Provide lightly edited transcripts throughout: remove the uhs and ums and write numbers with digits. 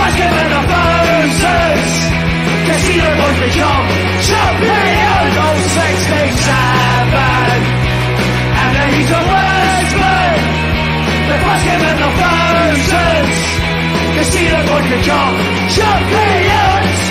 first game in the thousands. Casino boys become champions. Oh, 67. And then he's a Westman. The first game in the thousands. Casino boys become champions.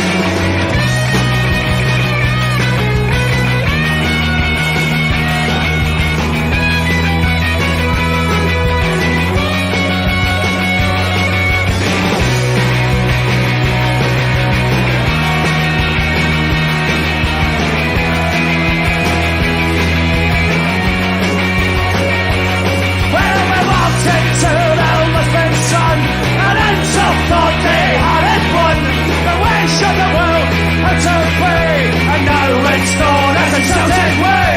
Celtic way,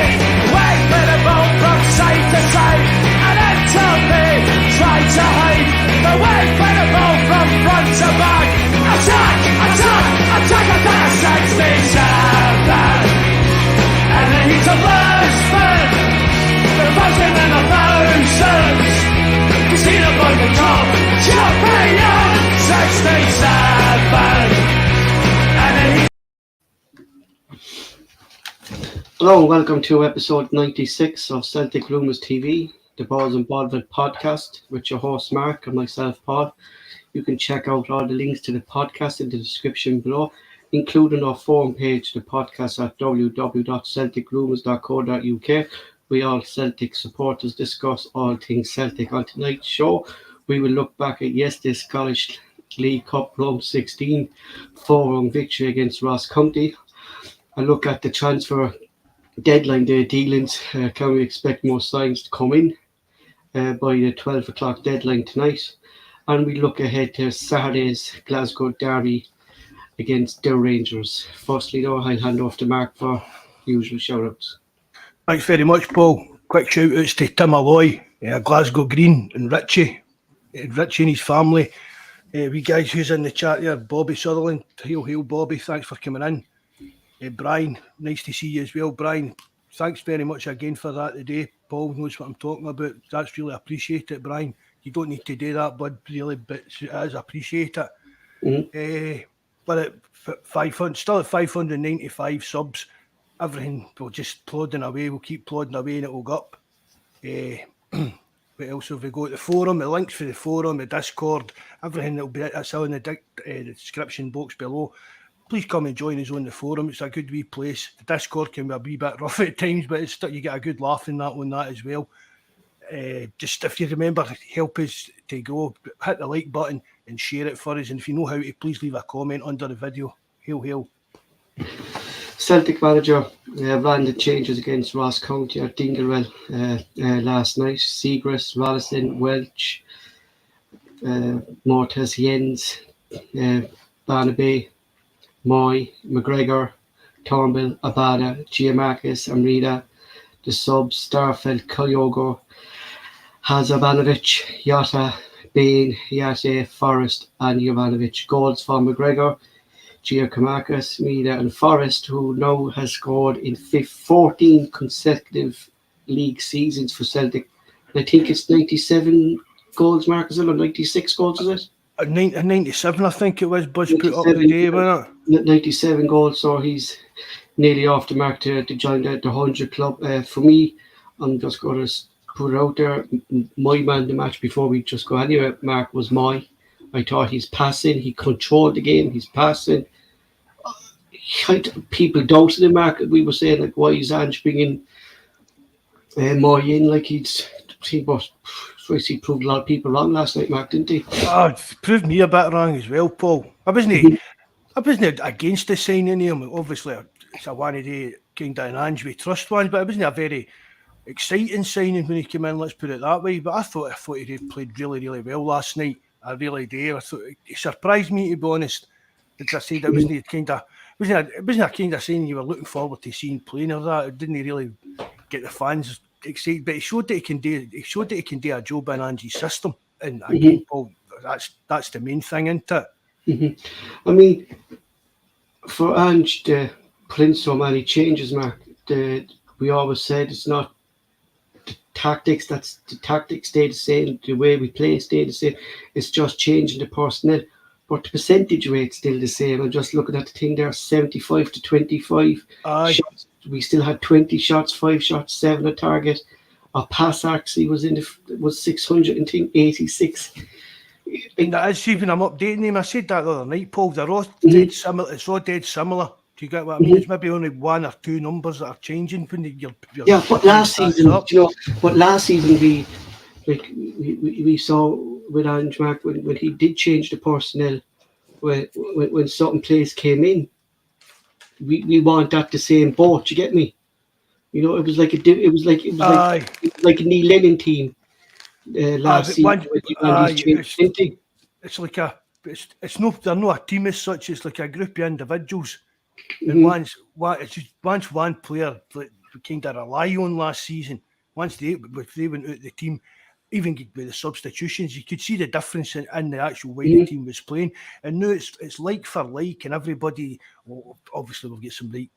wait for the ball from side to side, and until they try to hide, the way for the ball from front to back, attack, attack, attack, attack, 67, and then he's a Westman, the first game in the thousands, Casino Boy become champion, 67, and then he's Hello and welcome to episode 96 of Celtic Rumours TV, the Bawz and Bovril podcast with your host Mark and myself Paul. You can check out all the links to the podcast in the description below, including our forum page, the podcast at www.celticrumours.co.uk. We all Celtic supporters discuss all things Celtic. On tonight's show, we will look back at yesterday's Scottish League Cup round 16 4-1 victory against Ross County, and look at the transfer deadline day dealings. Can we expect more signs to come in by the 12 o'clock deadline tonight? And we look ahead to Saturday's Glasgow Derby against the Rangers. Firstly though, I'll hand off to Mark for usual shout-outs. Thanks very much, Paul. Quick shout-outs to Tim Alloy, Glasgow Green, and Richie and his family. We guys who's in the chat here, Bobby Sutherland, hail Bobby, thanks for coming in. Brian, nice to see you as well. Brian, thanks very much again for that today. Paul knows what I'm talking about. That's really appreciated, Brian. You don't need to do that, bud, really, but it is appreciated. But at 500, still at 595 subs, everything will just plodding away. We'll keep plodding away and it will go up. What else have we got? The forum, the links for the forum, the Discord, everything that will be that's all in the description box below. Please come and join us on the forum. It's a good wee place. The Discord can be a wee bit rough at times, but it's still, you get a good laugh in that on that as well. Just if you remember, help us to go, hit the like button and share it for us. And if you know how to, please leave a comment under the video. Hail. Celtic manager ran the changes against Ross County at Dinglewell last night. Seagrass, Rollison, Welch, Mortes, Jens, Barnaby, Moy, McGregor, Turnbull, Abada, Giamakis, Amrita, the subs, Starfelt, Kyogo, Hazabanovic, Jota, Bain, Yate, Forrest, and Jovanovic. Goals for McGregor, Giamakis, Mida, and Forrest, who now has scored in 14 consecutive league seasons for Celtic. I think it's 97 goals, Mark, is it? Or 96 goals, is it? 97, I think it was. Buzz put up the day, wasn't it? 97 goals, so he's nearly off the mark to join the 100 club. For me, I'm just going to put it out there. My man the match before we just go anywhere, Mark, was Moy. I thought he's passing. He controlled the game. He's passing. People doubted him, Mark. We were saying, like, why is Ange bringing Moy in? Like, he proved a lot of people wrong last night, Mark, didn't he? Oh, proved me a bit wrong as well, Paul. I wasn't against the signing of him. Obviously, it's a one day kind of an Ange we trust one, but it wasn't a very exciting signing when he came in, let's put it that way. But I thought he played really, really well last night. I really do. I thought he surprised me, to be honest. As I said, it wasn't a kind of signing you were looking forward to seeing playing or that. It didn't really get the fans excited, but he showed that he can do a job in Ange's system. And again, Paul, that's the main thing, isn't it? I mean, for Ange to put in so many changes, Mark, we always said it's not the tactics. The tactics stay the same. The way we play stay the same. It's just changing the personnel. but the percentage rate's still the same. I'm just looking at the thing there, 75 to 25 Aye. shots. We still had 20 shots, 5 shots, 7 at target. Our pass accuracy was 686. And that is even, I'm updating him. I said that the other night, Paul. They're all Mhm. dead similar. It's all dead similar. Do you get what I mean? Mhm. It's maybe only one or two numbers that are changing when you're Yeah, but last stats season, up. last season we saw with Ange Mark when he did change the personnel, when certain players came in, we want that the same boat. Do you get me? You know, it was like Aye. a Neil Lennon team last but season when he's changed anything. It's like it's no, they're not a team as such. It's like a group of individuals. And Mm-hmm. once one player like we kind of rely on last season, once they went out the team, even with the substitutions, you could see the difference in the actual way the team was playing. And now it's like for like, and everybody. Well, obviously, we've got some right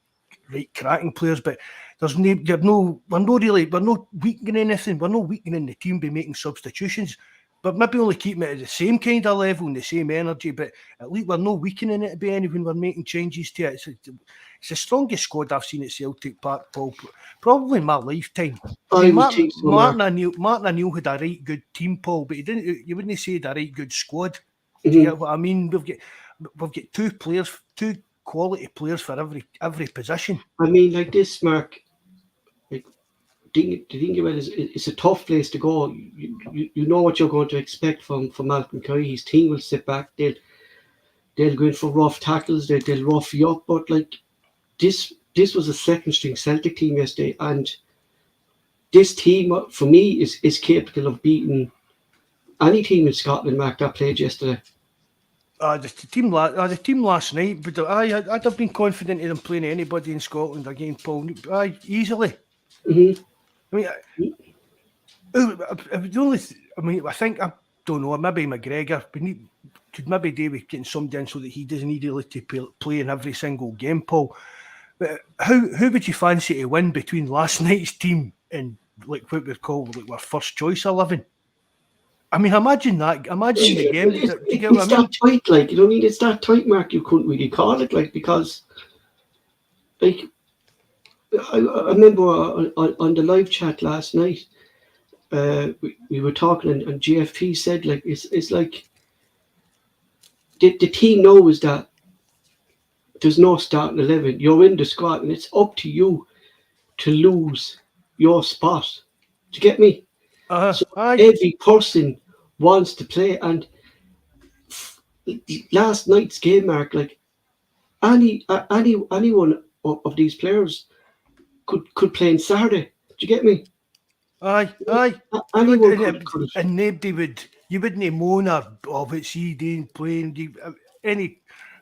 cracking players, but we're not weakening anything. We're not weakening the team by making substitutions. But maybe only keeping it at the same kind of level and the same energy, but at least we're not weakening it to be any when we're making changes to it. It's the strongest squad I've seen at Celtic Park, Paul, probably in my lifetime. Martin O'Neill had a right good team, Paul, but you wouldn't say he had a right good squad. Do you get what I mean? We've got two quality players for every position. I mean, like this, Mark. Like, the thing about it is, it's a tough place to go. You know what you're going to expect from Malcolm Curry. His team will sit back. They'll go in for rough tackles. They'll rough you up. But like this was a second string Celtic team yesterday, and this team for me is capable of beating any team in Scotland, Mark, that played yesterday. The team last night, but I'd have been confident in them playing anybody in Scotland again, Paul. Easily. Mm-hmm. I mean, I think I don't know. Maybe McGregor could maybe do with getting somebody in so that he doesn't need to play in every single game, Paul. But who would you fancy to win between last night's team and like what we call like our first choice 11? I mean, imagine that. Imagine the game. It's that tight, like, you know what I mean? It's that tight, Mark. You couldn't really call it, like, because, like, I remember on the live chat last night, we were talking, and GFP said, like, it's like the team knows that there's no starting 11. You're in the squad, and it's up to you to lose your spot. Do you get me? So every person wants to play, and last night's game, Mark, like anyone of these players could play on Saturday. Do you get me? Aye. Anyone could. And nobody you wouldn't moan of it's he doing playing any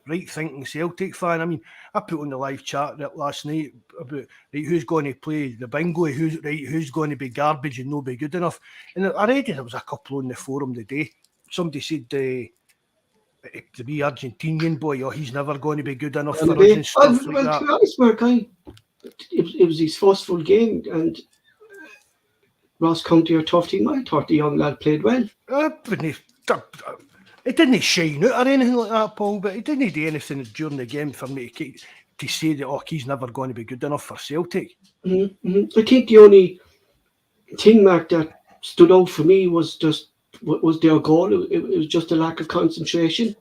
right thinking Celtic fan. I mean, I put on the live chat last night about who's going to play the bingo, who's going to be garbage and not be good enough. And already there was a couple on the forum today. Somebody said the wee Argentinian boy, he's never going to be good enough for us and stuff like that. To be honest, Mark, it was his first full game, and Ross County are a tough team. I thought the young lad played well. It didn't shine out or anything like that, Paul, but he didn't do anything during the game for me to say that he's never going to be good enough for Celtic. Mm-hmm. I think the only thing, Mark, that stood out for me was their goal. It was just a lack of concentration.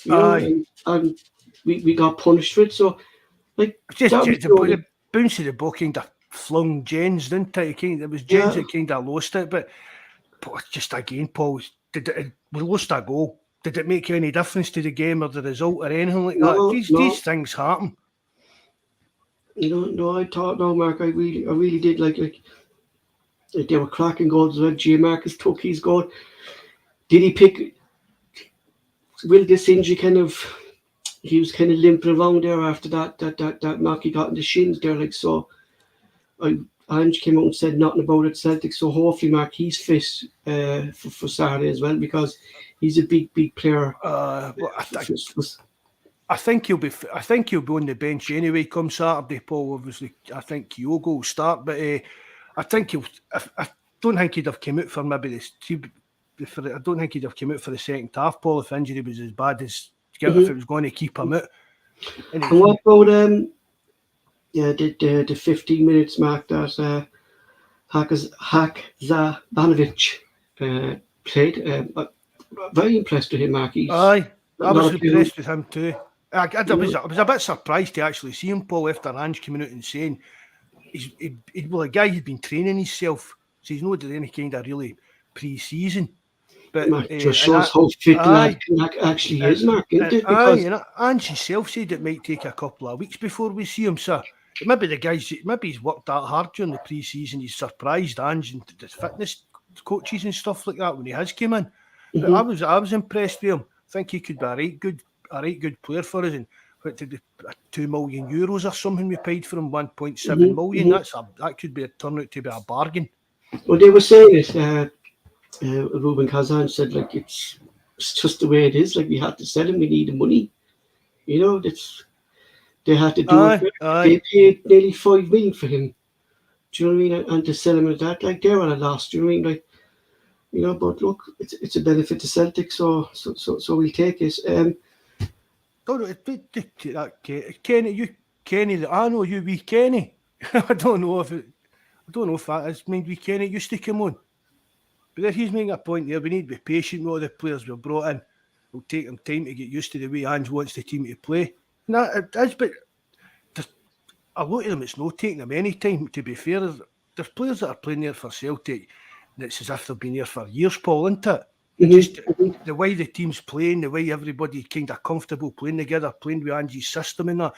You know, and we got punished for it. So, like, the bounce of the ball kind of flung Jens, didn't it? It was Jens that kind of lost it, but just again, Paul, we lost a goal. Did it make any difference to the game or the result or anything like that? These things happen. No, I thought, no, Mark, I really did like they were cracking goals. Giamarcus took his goal. Did he pick? Will this injury he was kind of limping around there after that knock he got in the shins there, like, so. Ange came out and said nothing about it, Celtic. So hopefully, Mark, he's fit for Saturday as well, because he's a big I think he'll be on the bench anyway come Saturday, Paul. Obviously, I think Kyogo will start, but I think I don't think he'd have come out for maybe this. I don't think he'd have come out for the second half, Paul, if injury was as bad as if it was going to keep him out. And what about the 15 minutes mark that Hakzabanovic played? Very impressed with him, Mark. Aye, I was impressed with him too. I was a bit surprised to actually see him, Paul, after Ange coming out and saying he's a guy who'd been training himself, so he's not doing any kind of really pre-season. But just shows how fit lad actually is, Mark, isn't it? Because Ange himself said it might take a couple of weeks before we see him, so maybe he's worked that hard during the pre-season. He's surprised Ange and the fitness coaches and stuff like that when he has come in. But I was impressed with him. I think he could be a right good player for us. And what did €2 million or something we paid for him, 1.7 million. That could turn out to be a bargain. Well, they were saying it. Ruben Kazan said, like, it's just the way it is. Like, we had to sell him. We needed money. You know, they had to do it. They paid nearly 5 million for him. Do you know what I mean? And to sell him at that, like, they're on a loss. Do you know what I mean? Like, you know, but look, it's a benefit to Celtic, so we'll take it. Kenny. I know you, we Kenny. I don't know if that is mean we Kenny used to come on. But he's making a point there. We need to be patient with all the players we've brought in. It'll take them time to get used to the way Ange wants the team to play. No, it is, but a lot of them, it's not taking them any time, to be fair. There's players that are playing there for Celtic, and it's as if they've been there for years, Paul, isn't it? Just the way the team's playing, the way everybody kind of comfortable playing together, playing with Ange's system and that.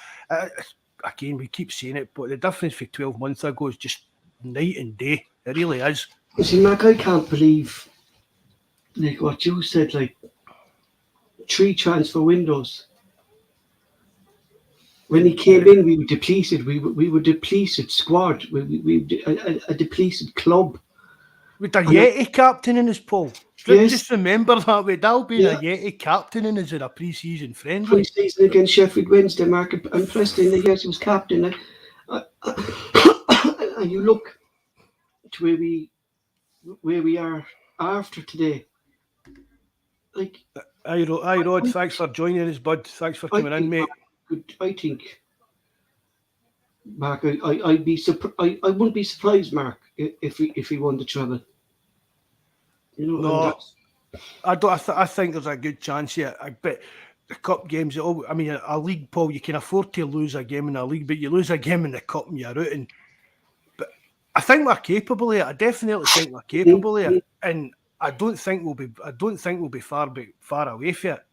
Again, we keep saying it, but the difference for 12 months ago is just night and day. It really is. You see, Mark, I can't believe, like, what you said, like, 3 transfer windows. When he came in, we were depleted. We were depleted squad. We a depleted club. With a Yeti captain in his, Paul. Yes. Just remember that, with Al being a Yeti captain in us in a pre-season friendly. Pre-season against Sheffield Wednesday, Mark, and Preston, yes, he was captain. And you look to where we are after today. Like, Aye, Rod, thanks for joining us, bud. Thanks for coming in, mate. I think, Mark, I'd be I wouldn't be surprised, Mark, if he won the treble. You know, no, I think there's a good chance here. But the cup games, I mean, a league, Paul, you can afford to lose a game in a league, but you lose a game in the cup and you're out. But I think we're capable of it. I definitely think we're capable of it, and I don't think we'll be far away from it.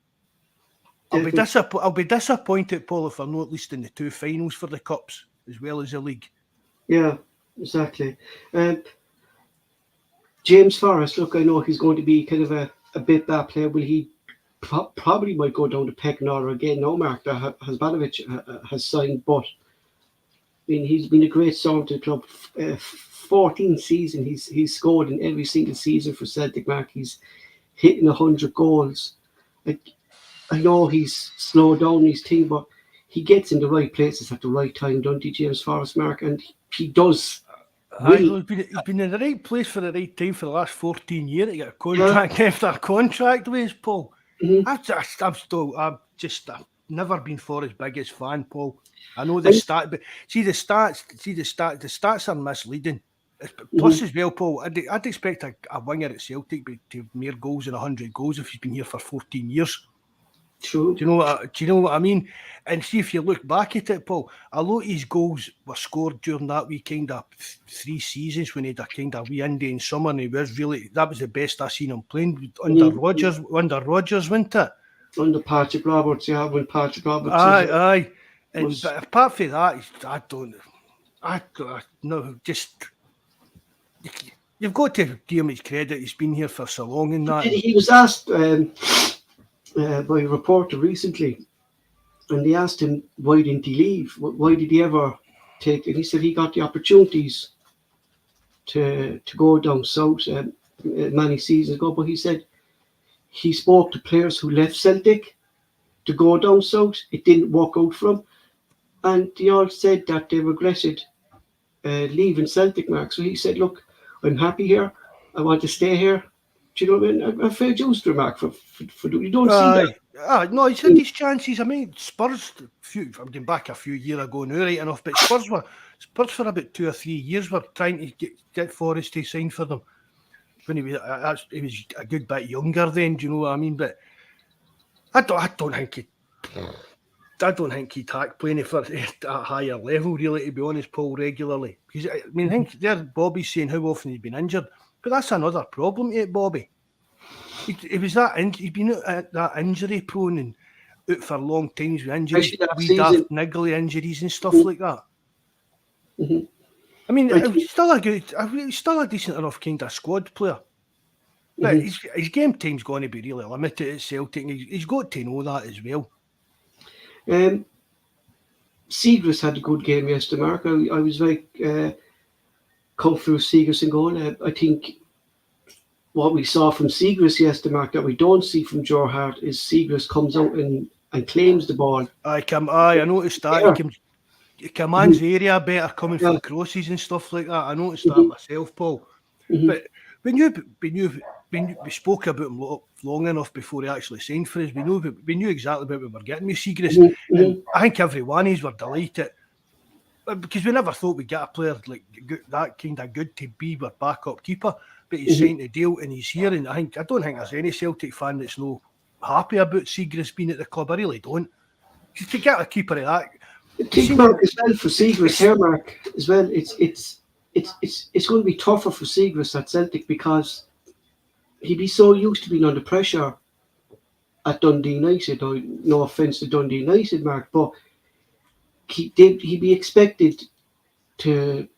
I'll be disappointed, Paul, if I'm not at least in the 2 finals for the cups as well as the league. Yeah, exactly. James Forrest, look, I know he's going to be kind of a bit that player. Will he probably might go down the pecking order again? No, Mark, that Hasbanovic has signed, but I mean, he's been a great song to the club. 14 seasons, he's scored in every single season for Celtic, Mark. He's hitting 100 goals. I know he's slowed down his team, but he gets in the right places at the right time, don't he, James Forrest, Mark? And he does. He's been in the right place for the right time for the last 14 years to get a contract after a contract with us, Paul. I've never been for his biggest fan, Paul. I know the stat, but see the stats are misleading. Plus as well, Paul, I'd expect a winger at Celtic to have more goals than 100 goals if he's been here for 14 years. True. Do you know what I mean? And see, if you look back at it, Paul, a lot of his goals were scored during that wee kind of 3 seasons when he had a kind of wee Indian summer, and that was the best I seen him playing under Rodgers, wasn't it? Under Patrick Roberts, yeah, when Patrick Roberts. Aye. But apart from that, you've got to give him his credit. He's been here for so long and that. He was asked by a reporter recently, and they asked him why didn't he leave? Why did he ever take it? He said he got the opportunities to go down south many seasons ago, but he said he spoke to players who left Celtic to go down south. It didn't work out for him, and they all said that they regretted leaving Celtic, Mark. So he said, look, I'm happy here. I want to stay here. Do you know what I mean? A fair juice to Mark for you don't see that. No, he's had his chances. I mean, Spurs, I'm going back a few years ago now, right enough, but Spurs for about 2 or 3 years were trying to get Forrest to sign for them when he was a good bit younger then. Do you know what I mean? But I don't think he'd hack playing for at a higher level, really, to be honest, Paul, regularly. Because I mean, I think there Bobby's saying how often he'd been injured, but that's another problem to Bobby. He was he'd been that injury prone and out for long times with injuries, wee daft niggly injuries and stuff like that. Mm-hmm. I mean, he's still a decent enough kind of squad player. But his game time's going to be really limited at Celtic, and he's got to know that as well. Seagrass had a good game yesterday, Mark. I was very comfortable with Seagrass in goal. I think what we saw from Seagrass yesterday, Mark, that we don't see from Joe Hart is Seagrass comes out and claims the ball. I noticed that. He commands the area better coming from crosses and stuff like that. I noticed that myself, Paul. But when we spoke about him long enough before he actually signed for us, we knew exactly what we were getting with Seagrass. And I think every one of us were delighted because we never thought we'd get a player like that kind of good to be our backup keeper. But he's signed a deal and he's here, and I don't think there's any Celtic fan that's no happy about Seagrass being at the club. I really don't. To get a keeper of that. I think, Mark, as well for Seagrass here, Mark, as well, it's going to be tougher for Seagrass at Celtic because he'd be so used to being under pressure at Dundee United. No offence to Dundee United, Mark, but he'd be expected to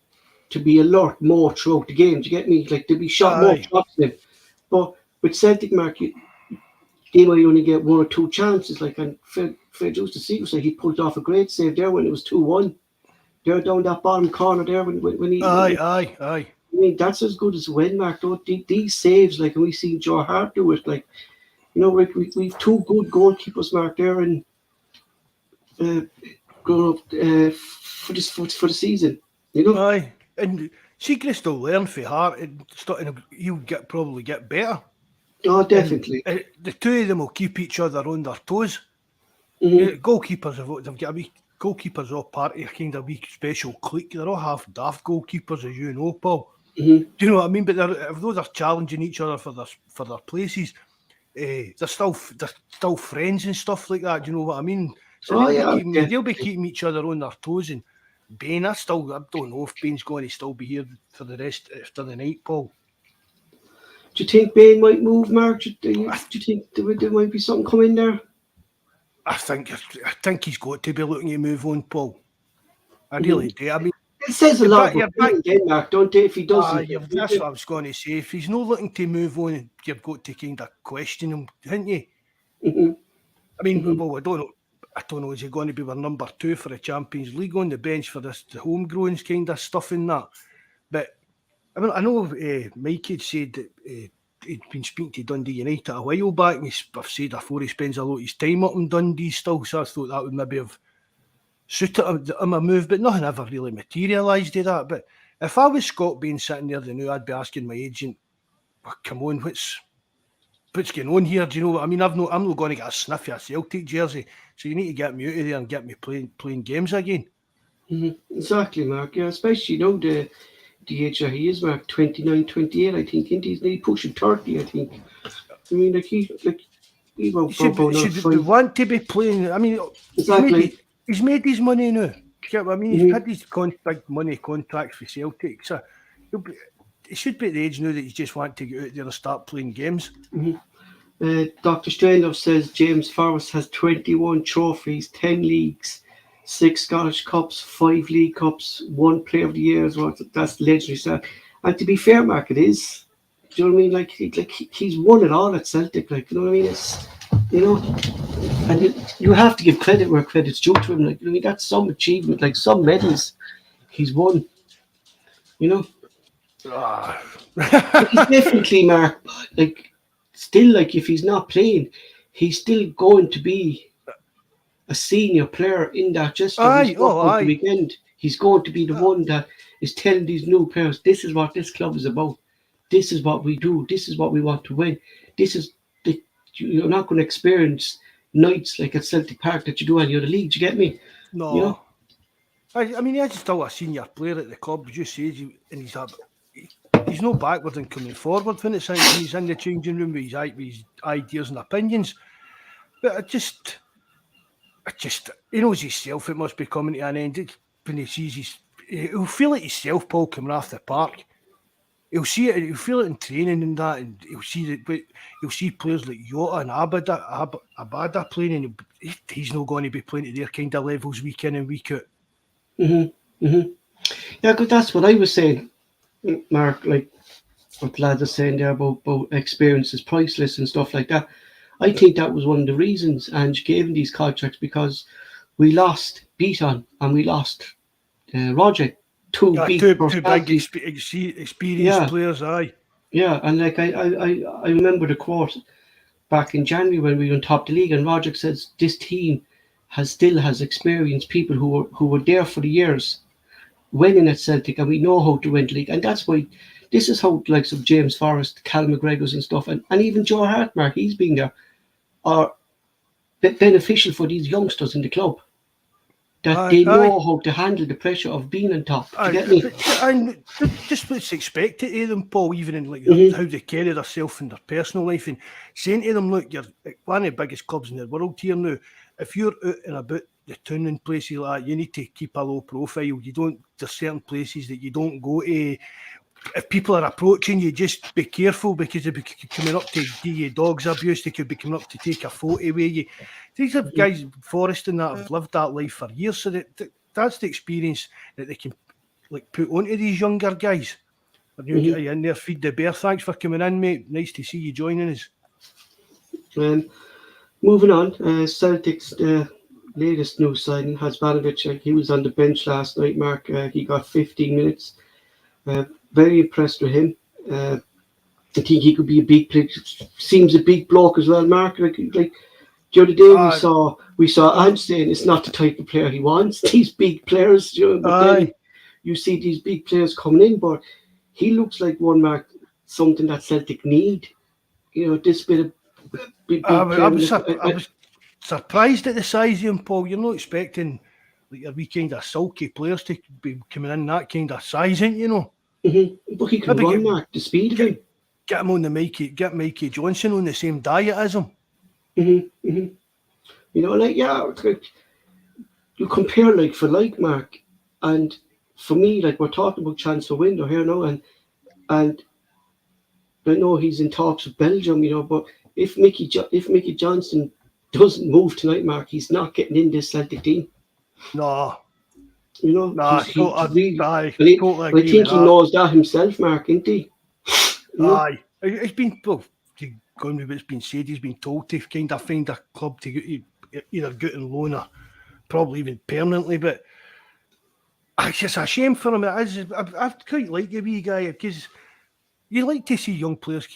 be alert more throughout the game. Do you get me? Like, to be shot more shots than him. But with Celtic, Mark, they might only get 1 or 2 chances. Like, and fair dues to Seagrass, like he pulled off a great save there when it was 2-1. They're down that bottom corner there when he. Aye. I mean, that's as good as a win, Mark. Though these saves, like, and we see Joe Hart do it, like, you know, we've 2 good goalkeepers, Mark, there, and growing up for the season, you know. Aye, and Seagrass will learn for Hart, and he'll probably get better. Oh, definitely. And, the two of them will keep each other on their toes. Goalkeepers they've got a wee goalkeepers all part of a kind of wee special clique. They're all half daft goalkeepers, as you know, Paul. Do you know what I mean? But if those are challenging each other for their places, they're still friends and stuff like that. Do you know what I mean? So they'll be keeping each other on their toes. And Bain, I don't know if Bain's going to still be here for the rest after the night, Paul. Do you think Bain might move, Mark? Do you think there might be something coming there? I think he's got to be looking to move on, Paul. I really do. I mean, it says a lot about Bain, Mark, don't it? If he doesn't, that's what I was going to say. If he's not looking to move on, you've got to kind of question him, haven't you? I mean, well, I don't know. Is he going to be our number 2 for the Champions League on the bench for the homegrowns kind of stuff in that? But I mean, I know Mike had said that he'd been speaking to Dundee United a while back, and I've said before he spends a lot of his time up in Dundee still, so I thought that would maybe have suited him a move, but nothing ever really materialised of that. But if I was Scott Bain sitting there, then I'd be asking my agent, come on, what's going on here? Do you know what I mean? I'm not going to get a sniff of a Celtic jersey, so you need to get me out of there and get me playing games again. Exactly, Mark. Yeah, especially, you know, the age that he is, Mark, 29, 28, I think, and he's nearly pushing 30, I think. I mean, he should want to be playing. I mean, exactly. He's made his money now. I mean, he's had his big money contracts for Celtic, so he should be at the age now that he just wants to get out there and start playing games. Dr. Strangelove says James Forrest has 21 trophies, 10 leagues, 6 Scottish Cups, 5 League Cups, 1 Player of the Year as well. That's legendary stuff. And to be fair, Mark, it is. Do you know what I mean? Like he's won it all at Celtic. Like, you know what I mean? It's, you know, and you have to give credit where credit's due to him. Like, I mean, that's some achievement. Like, some medals he's won. You know. He's definitely, Mark. Like, still, like, if he's not playing, he's still going to be a senior player in that just the weekend. He's going to be the one that is telling these new players, this is what this club is about. this is what we do. This is what we want to win. This is the, you're not going to experience nights like at Celtic Park that you do any other league. Do you get me? No. You know? I mean, he's still a senior player at the club, as you say, and he's no backward in coming forward when he's in the changing room with his ideas and opinions. But I just, he knows himself. It must be coming to an end when he sees he'll feel it himself, Paul, coming off the park. He'll see it. He'll feel it in training and that, and he'll see that. But he'll see players like Jota and Abada playing, and he's not going to be playing at their kind of levels week in and week out. Yeah, because that's what I was saying, Mark. Like what the lads are saying there about experience is priceless and stuff like that. I think that was one of the reasons Ange gave him these contracts, because we lost Beaton and we lost Roger. Two big experienced players, aye. Yeah, and like I remember the quote back in January when we were on top of the league, and Roger says this team still has experienced people who were there for the years, winning at Celtic, and we know how to win the league, and that's why this is how the likes of James Forrest, Cal McGregor's and stuff, and even Joe Hartmark, he's been there, are beneficial for these youngsters in the club. That they know how to handle the pressure of being on top. Do you get me? And just what's expected of them, Paul, even in like how they carry themselves in their personal life, and saying to them, look, you're one of the biggest clubs in the world here now. If you're out and about the town and places like that, you need to keep a low profile. There's certain places that you don't go to. If people are approaching you, just be careful, because they could be coming up to give you dogs abuse. They could be coming up to take a photo with you. These are guys, Forrest and that, have lived that life for years, so that's the experience that they can like put onto these younger guys. You get in there, feed the bear. Thanks for coming in, mate. Nice to see you joining us. Moving on, Celtic's latest new signing, Hasbanovic. He was on the bench last night, Mark. He got 15 minutes. Very impressed with him. I think he could be a big player. Seems a big bloke as well, Mark. Like the other day we saw Ange saying it's not the type of player he wants. These big players, but then you see these big players coming in, but he looks like one, Mark, something that Celtic need. This bit of big I was surprised at the size of him, Paul. You're not expecting like your wee kind of sulky players to be coming in that kind of size, ain't you know? But he can run, Mark, the speed of him. Get him on the Mikey, get Mikey Johnson on the same diet as him. Like you compare like for like, Mark, and for me, like we're talking about transfer window here now, and I know he's in talks with Belgium, but if Mickey Johnson doesn't move tonight, Mark, he's not getting in this Celtic team. No. I think he knows that himself, Mark, isn't he? Aye. It's been, going with what's been said, he's been told to kind of find a club to either get on loan or probably even permanently, but it's just a shame for him. I quite like the wee guy, because you like to see young players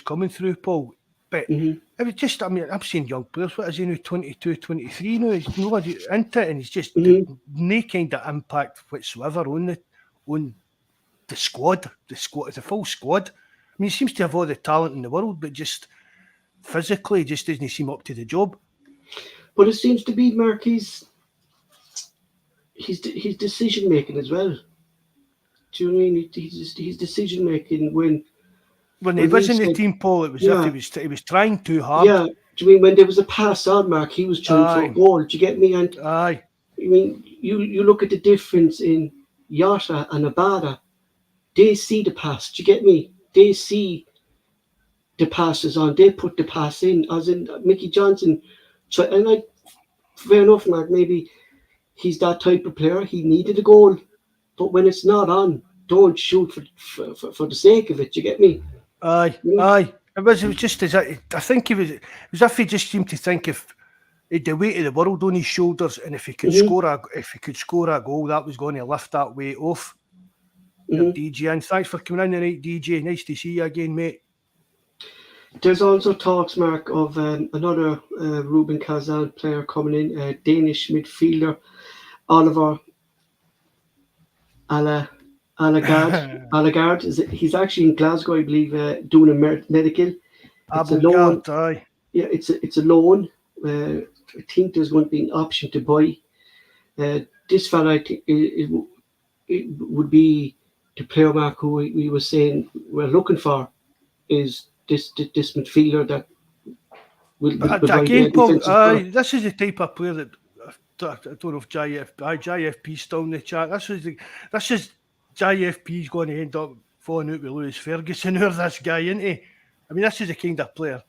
coming through, Paul. But it was just, I'm seeing young players, what is he now, 22, 23 now, he's nobody into it, and he's just no kind of impact whatsoever on the squad, the full squad. I mean, he seems to have all the talent in the world, but just physically, just doesn't seem up to the job. But it seems to be, Mark, his decision making as well. Do you know what I mean? His decision making when he was in the team, Paul, it was if he was trying too hard. Yeah, do you mean when there was a pass on, Mark, he was trying for a goal? Do you get me? And I mean, you look at the difference in Jota and Abada. They see the pass. Do you get me? They see the passes on. They put the pass in. As in Mickey Johnson. And fair enough, Mark. Maybe he's that type of player. He needed a goal, but when it's not on, don't shoot for the sake of it. Do you get me? Aye. It was just as I think it was as if he just seemed to think if he had the weight of the world on his shoulders, and if he could score a goal, that was going to lift that weight off. DJ, and thanks for coming in tonight, DJ. Nice to see you again, mate. There's also talks, Mark, of another Ruben Kazan player coming in, Danish midfielder Oliver Alagard he's actually in Glasgow, I believe, doing a medical. It's a loan. Abelgard, aye. Yeah, it's a loan. I think there's going to be an option to buy. This fella, I think, it would be the player, Mark, who we were saying we're looking for, is this midfielder that will provide Again, Paul, defensive. this is the type of player that I don't know if JFP's still in the chat. This is JFP's going to end up falling out with Lewis Ferguson or this guy, isn't he? I mean, this is the kind of player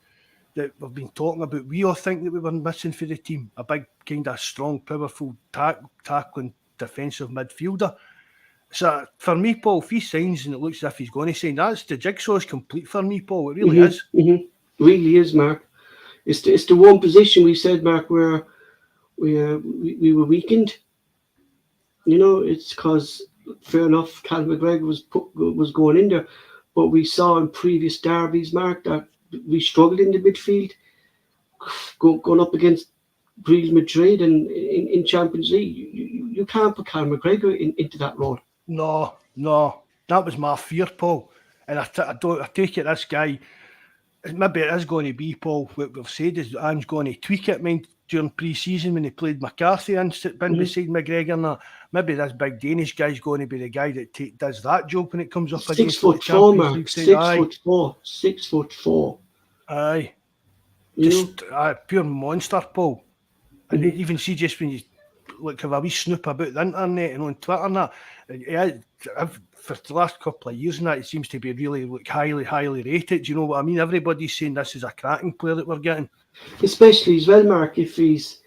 that we've been talking about. We all think that we were missing for the team. A big, kind of strong, powerful, tackling defensive midfielder. So for me, Paul, if he signs and it looks as if he's going to sign, that's the jigsaw's complete for me, Paul. It really is. Mm-hmm. Really is, Mark. It's the one position we said, Mark, where we were weakened. You know, it's because, fair enough, Cal McGregor was going in there, but we saw in previous derbies, Mark, that we struggled in the midfield, going up against Real Madrid and in Champions League. You can't put Cal McGregor into that role. No, that was my fear, Paul. And I take it this guy, maybe it is going to be, Paul, what we've said is Anne's going to tweak it, during pre-season when he played McCarthy and been beside McGregor and that. Maybe this big Danish guy's going to be the guy that does that job when it comes up against 6'4", Mark. 6'4". 6'4". Aye. Just pure monster, Paul. And even see just when you have a wee snoop about the internet and on Twitter and that, for the last couple of years and that, it seems to be really highly rated. You know what I mean? Everybody's saying this is a cracking player that we're getting. Especially as well, Mark, if he's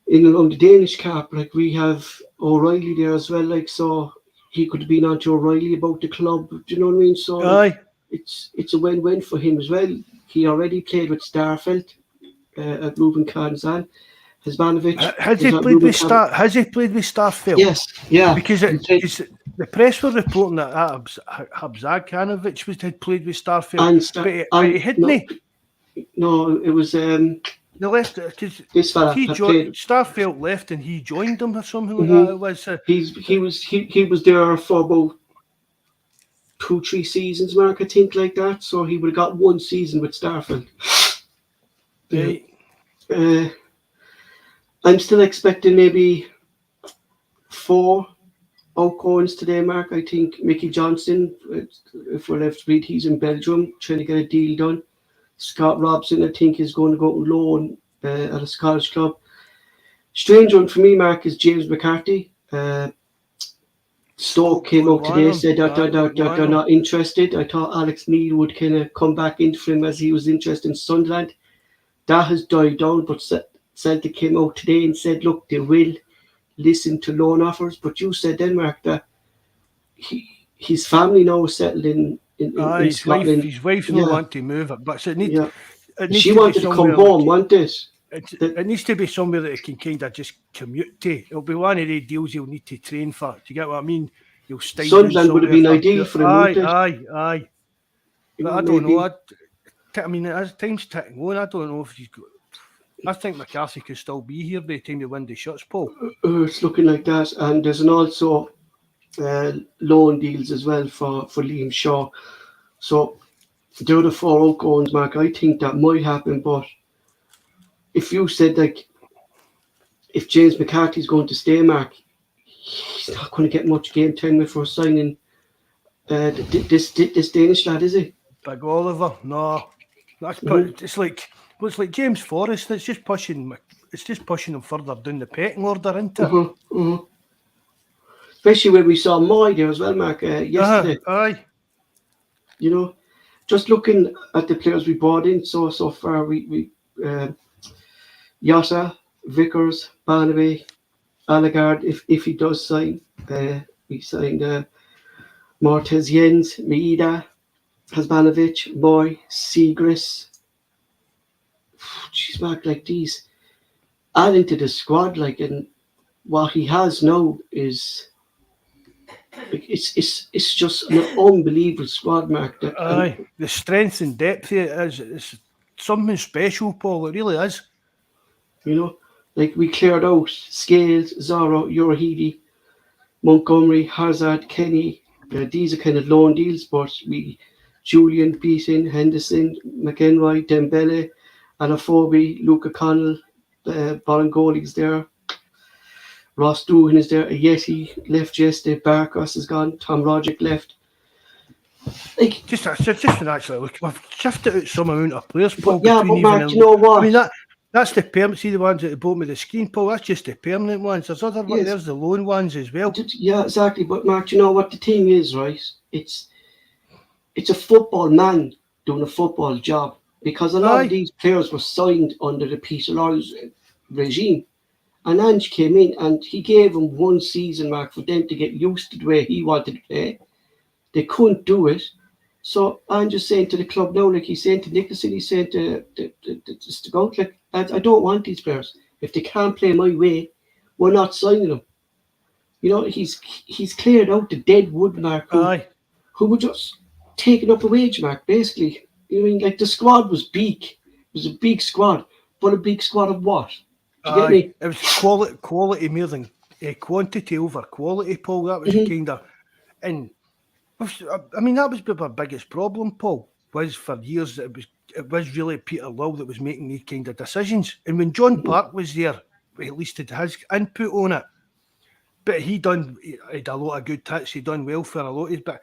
on the Danish cap, like we have O'Reilly there as well, like, so he could have been on to O'Reilly about the club. Do you know what I mean? So aye. It's a win-win for him as well. He already played with Starfelt at Reuben Kazan. Hasbanovic. Has he played with Starfelt? Yes, yeah. Because the press were reporting that Habzaganovic had played with Starfelt, but he hadn't. No, it was they left because this fella Starfelt left and he joined them or something like that. It was he was there for about 2-3 seasons, Mark, I think, like that. So he would have got one season with Starfelt. Right. I'm still expecting maybe 4 outgoings today, Mark. I think Mickey Johnson, if we're left to read, he's in Belgium trying to get a deal done. Scott Robson, I think, is going to go on loan at a Scottish club. Strange one for me, Mark, is James McCarthy. Stoke came out today, said that they're not interested. I thought Alex Neil would kind of come back into him as he was interested in Sunderland. That has died down, but Celtic came out today and said, look, they will listen to loan offers. But you said then, Mark, that his family now is settled in Scotland. His wife don't want to move it, but it needs she wanted to come home, want this. It needs to be somewhere that he can kind of just commute to. It'll be one of the deals he'll need to train for. Do you get what I mean? Sunderland would have been ideal for him, Aye. But I don't know. I mean, as time's ticking on, I don't know if he's got... I think McCarthy could still be here by the time the window shuts, Paul. It's looking like that. And there's also loan deals as well for Liam Shaw. So the other 4 outgoings, Mark, I think that might happen. But if you said, like, if James McCarthy's going to stay, Mark, he's not going to get much game time before signing this Danish lad, is he? Big Oliver? No. That's it's like James Forrest. It's just pushing him further down the pecking order, isn't it? Especially when we saw Moy there as well, Mark, yesterday. Aye. You know, just looking at the players we brought in so far, we Yotta, Vickers, Barnaby, Alagard, if he does sign, we signed Martez Jens, Maeda, Hasbanovic, Moy, Seagrass. Jeez, Mark, like these adding to the squad, like, and what he has now is it's just an unbelievable squad, Mark. The strength and depth here is something special, Paul. It really is. You know, like we cleared out Scales, Zara, Urahidi, Montgomery, Hazard, Kenny. These are kind of loan deals, but Julian, Beaton, Henderson, McEnroy, Dembele, Anafobi, Luca Connell, Bolingoli's there. Ross Doohan is there. Yeti left yesterday. Barkos is gone. Tom Roderick left. Like, just actually look, we've shifted out some amount of players, Paul. But Mark, you know what? I mean, that's the permanent. See the ones at the bottom of the screen, Paul. That's just the permanent ones. There's other ones. There's the loan ones as well. Yeah, exactly. But Mark, you know what the thing is, right? It's a football man doing a football job, because a lot of these players were signed under the Peter Lawrence regime. And Ange came in and he gave them 1 season, Mark, for them to get used to the way he wanted to play. They couldn't do it. So I'm just saying to the club now, like he's saying to Nicholson, he's saying to Scout, like, I don't want these players. If they can't play my way, we're not signing them. You know, he's cleared out the dead wood, Mark, who were just taking up a wage, Mark, basically. You know, I mean, like the squad was big. It was a big squad, but a big squad of what? Do you get me? It was quality more than quantity over quality, Paul. That was kind of, and I mean that was our biggest problem, Paul. Was for years it was really Peter Lawwell that was making these kind of decisions. And when John Park was there, at least had his input on it. But he had a lot of good hits. He done well for a lot of, but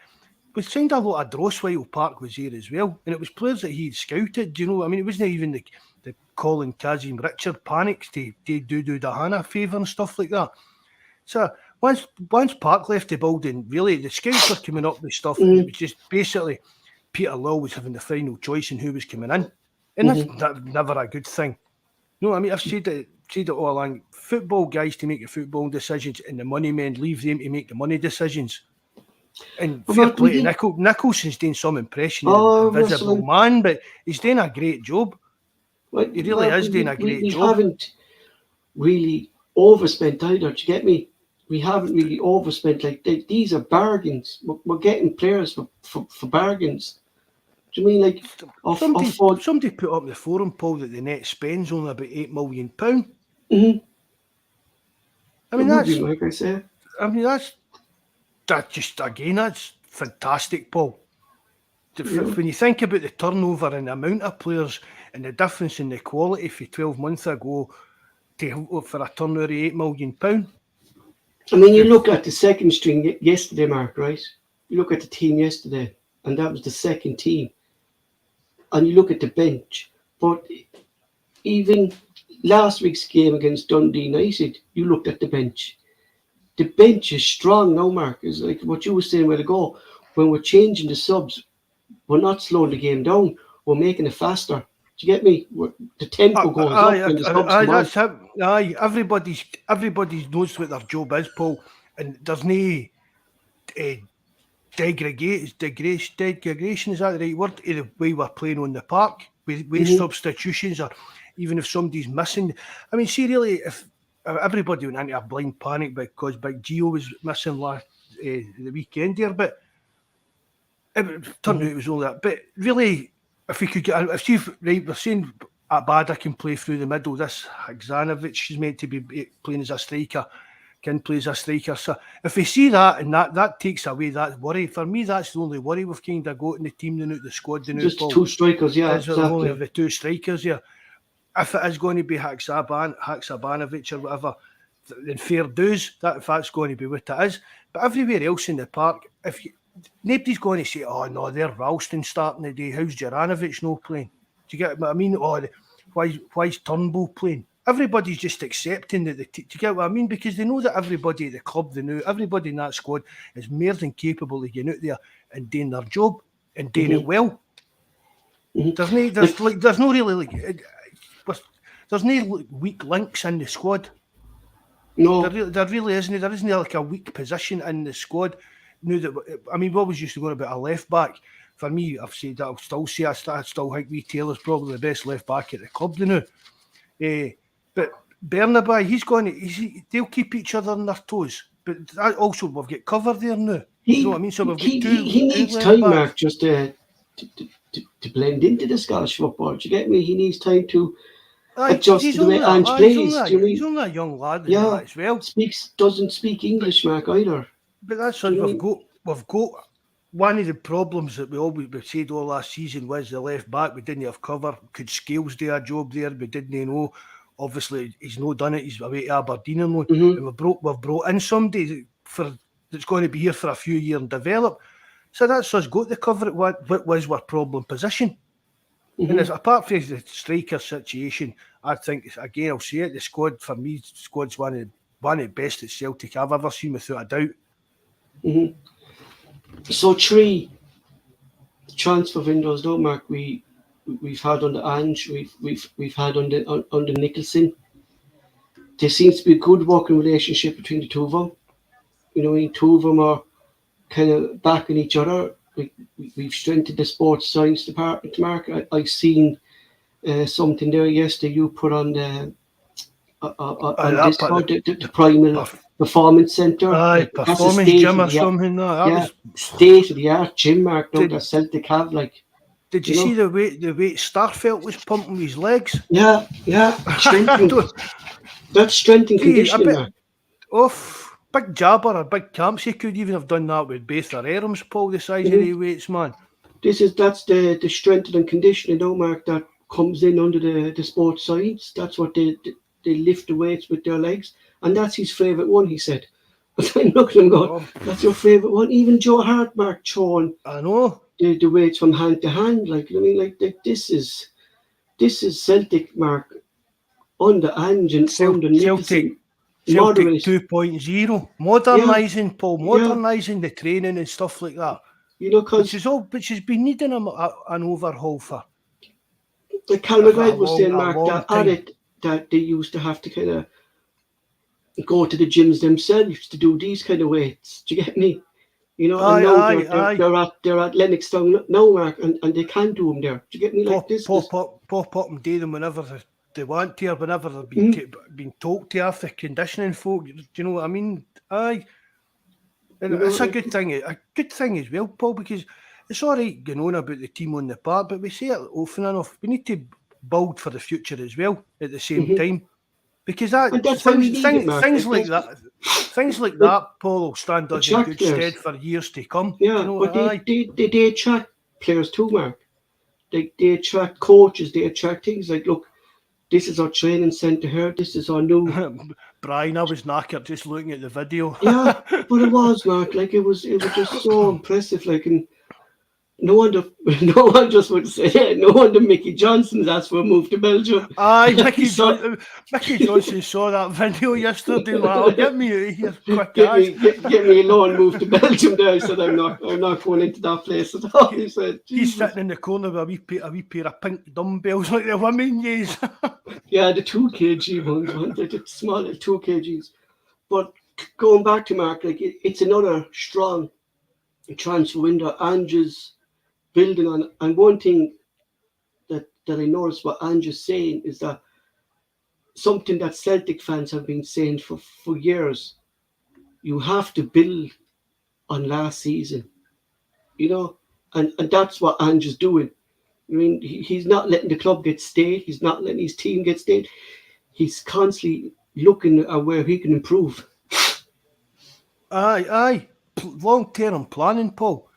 we signed a lot of draws while Park was there as well, and it was players that he'd scouted. Do you know? I mean, it wasn't even the Colin, Kazim, Richard panics to do Dahana a favour and stuff like that. So once Park left the building, really the scouts were coming up with stuff, and it was just basically Peter Lawwell was having the final choice in who was coming in, and that's never a good thing. You know, I mean, I've said it all along. Football guys to make the football decisions, and the money men leave them to make the money decisions. And fair play to Nicholson's doing some impression of the invisible man, but he's doing a great job. He really is doing a great job. We haven't really overspent either, do you get me? We haven't really overspent. Like these are bargains. We're getting players for bargains. Do you mean like somebody put up the forum, Paul, that the net spends only about £8 million? I mean, that's like I said. I mean, that's just again, that's fantastic, Paul. When you think about the turnover and the amount of players and the difference in the quality for 12 months ago for a turnover of £8 million. I mean, you look at the second string yesterday, Mark, right? You look at the team yesterday, and that was the second team. And you look at the bench. But even last week's game against Dundee United, you looked at the bench. The bench is strong now, Mark. It's like what you were saying a while ago. When we're changing the subs, we're not slowing the game down. We're making it faster. Do you get me? The tempo goes up. Everybody knows what their job is, Paul. And there's no degradation, is that the right word? The way we're playing on the park with substitutions, or even if somebody's missing. I mean, see, really, if everybody went into a blind panic because Big Gio was missing the weekend here, but it turned out it was all that. But really, if we could get, we're saying Abada can play through the middle. This Haksanovic is meant to be playing as a striker, can play as a striker. So if we see that, and that takes away that worry, for me, that's the only worry we've kind of got in the team, the squad. Just two strikers, yeah. Exactly. Only of the two strikers here. If it is going to be Haksabanovic or whatever, then fair dues, if that's going to be what it is. But everywhere else in the park, nobody's going to say, oh no, they're Ralston starting today. How's Juranovic no playing? Do you get what I mean? Why's Turnbull playing? Everybody's just accepting that. Do you get what I mean? Because they know that everybody at the club, everybody in that squad is more than capable of getting out there and doing their job and doing it well. There's no weak links in the squad. No, there really isn't. There isn't like a weak position in the squad. We always used to go about a left back. For me, I've said that. I'll still say I still think Lee Taylor's probably the best left back at the club now. But Bernaby, they'll keep each other on their toes. But also we've got cover there now. You know what I mean? So we've got he needs time, Mark, just to blend into the Scottish football. Do you get me? He needs time to adjust to the way Ange plays. He's only a young lad as well. Doesn't speak English, Mark, either. But that's what we've got one of the problems that we said all last season was the left back. We didn't have cover. Could Scales do a job there? We didn't know. Obviously, he's not done it. He's away to Aberdeen and loan. And we've brought in somebody that's going to be here for a few years and develop. So that's us got to cover it. What was our problem position? And apart from the striker situation, I think again I'll say it. The squad for me, squad's one of the best at Celtic I've ever seen, without a doubt. So 3 transfer windows, though, Mark. We've had under Ange, we've had under Nicholson. There seems to be a good working relationship between the two of them. Two of them are kind of backing each other. We've strengthened the sports science department, Mark. I've seen something there yesterday you put on the Discord, the Primal Performance Centre. Aye, performance gym or something. State of the art gym, Mark. That Celtic have, like. Did you see the weight Starfelt was pumping his legs? Yeah. That's strength and conditioning, Mark. Big jabber or big camps. He could even have done that with both their arms, Paul, the size of the weights, man. That's the strength and conditioning, though, Mark, that comes in under the sports science. That's what they lift the weights with their legs. And that's his favourite one, he said. But I'm looking at him going, that's your favourite one? Even Joe Hart, Mark, throwing I know the weights from hand to hand. This is Celtic, Mark, under Ange and under Nicholson. Celtic 2.0, modernising, Paul, modernising the training and stuff like that. Which has been needing an overhaul for. Like Cal McGregor was saying, Mark, that they used to have to kind of go to the gyms themselves to do these kind of weights. Do you get me? They're at Lennoxtown now, Mark, and they can do them there. Do you get me? Pop up and do them whenever they want to, or whenever they're being talked to after conditioning folk. Do you know what I mean? Aye. And it's a good thing. A good thing as well, Paul, because it's all right going on about the team on the park, but we say it often enough. We need to build for the future as well at the same time. Because things like that, Paul, will stand us in good stead for years to come. Yeah, but they attract players too, Mark. They attract coaches, they attract things like, look, this is our training centre here, this is our new... Brian, I was knackered just looking at the video. Yeah, but it was, Mark, it was just so impressive, and no wonder Mickey Johnson's asked for a move to Belgium. Aye, Mickey Johnson saw that video yesterday. Get me out of here quick. Get me a loan move to Belgium there. I said, I'm not going into that place at all. He said, he's sitting in the corner with a wee pair of pink dumbbells like the women use. Yeah, the 2 kg ones, the small 2 kgs. But going back to Mark, it's another strong transfer window. Ange's building on, and one thing that I noticed what Ange is saying is that something that Celtic fans have been saying for years, you have to build on last season, and that's what Ange is doing. I mean, he's not letting the club get stayed, he's not letting his team get stayed, he's constantly looking at where he can improve. Aye, long-term planning, Paul.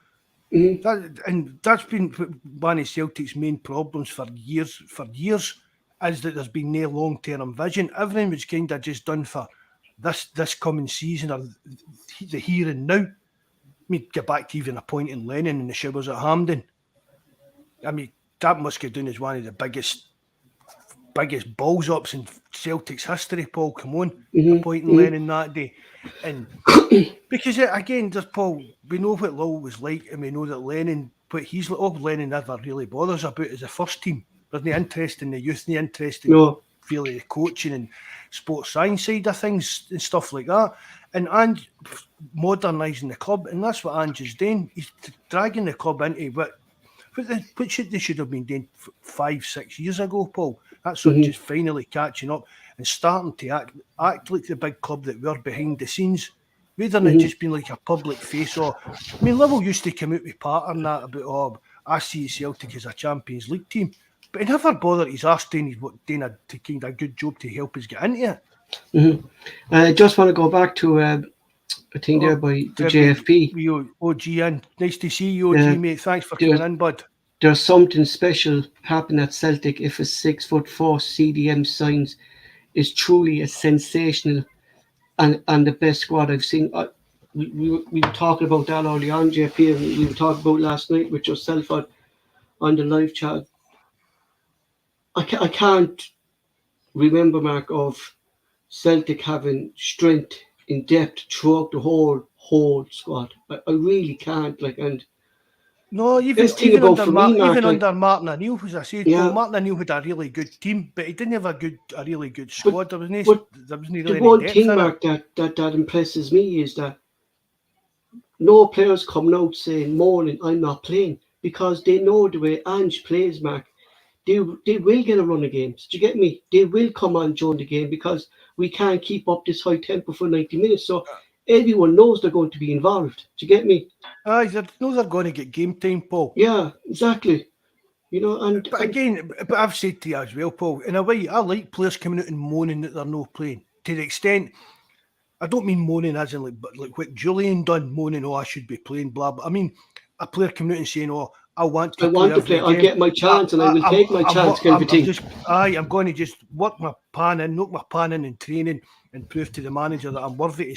That's been one of Celtic's main problems for years, is that there's been no long-term vision. Everything was kind of just done for this coming season or the here and now. I mean, get back to even appointing Lennon in the showers at Hampden. I mean, that must go down as one of the biggest balls ups in Celtic's history, Paul. Come on, appointing Lennon that day. And because again, there's Paul, we know what Lowell was like, and we know that Lennon, what he's like, all Lennon never really bothers about is the first team. There's no interest in the youth, no interest in really the coaching and sports science side of things and stuff like that. And modernising the club, and that's what Ange is doing. He's dragging the club into what they should have been doing 5-6 years ago, Paul. That's what just finally catching up and starting to act like the big club that we're behind the scenes, rather than it just being like a public face. Liverpool used to come out with part on that about, I see Celtic as a Champions League team, but he never bothered his arse doing a good job to help us get into it. I just want to go back to I think they're by the Very JFP. good. OG in. Nice to see you, OG, Yeah. mate. Thanks for coming in, bud. There's something special happening at Celtic if a 6'4" CDM signs. Is truly a sensational and the best squad I've seen. We were talking about that early on, JP, and we were talking about last night with yourself on the live chat. I can't remember, Mark, of Celtic having strength in depth throughout the whole squad. I really can't. And no, best thing about for me, Mark, under Martin O'Neill, as I said, yeah, Paul, Martin O'Neill had a really good team, but he didn't have a really good squad. There wasn't the really one any depth thing, in Mark, it. that impresses me is that no players coming out saying, "Morning, I'm not playing," because they know the way Ange plays, Mark. They will get a run of games. Do you get me? They will come on during the game because we can't keep up this high tempo for 90 minutes. So everyone knows they're going to be involved. Do you get me? Aye, they know they're going to get game time, Paul. Yeah, exactly. You know, but again, but I've said to you as well, Paul, in a way, I like players coming out and moaning that they're not playing. To the extent, I don't mean moaning as in like what Julian done, moaning, oh, I should be playing, blah, blah. I mean, a player coming out and saying, oh, I want to play. I'll get my chance and I will take my chance, kind of a thing. I'm going to just work my pan in, knock my pan in training and prove to the manager that I'm worthy to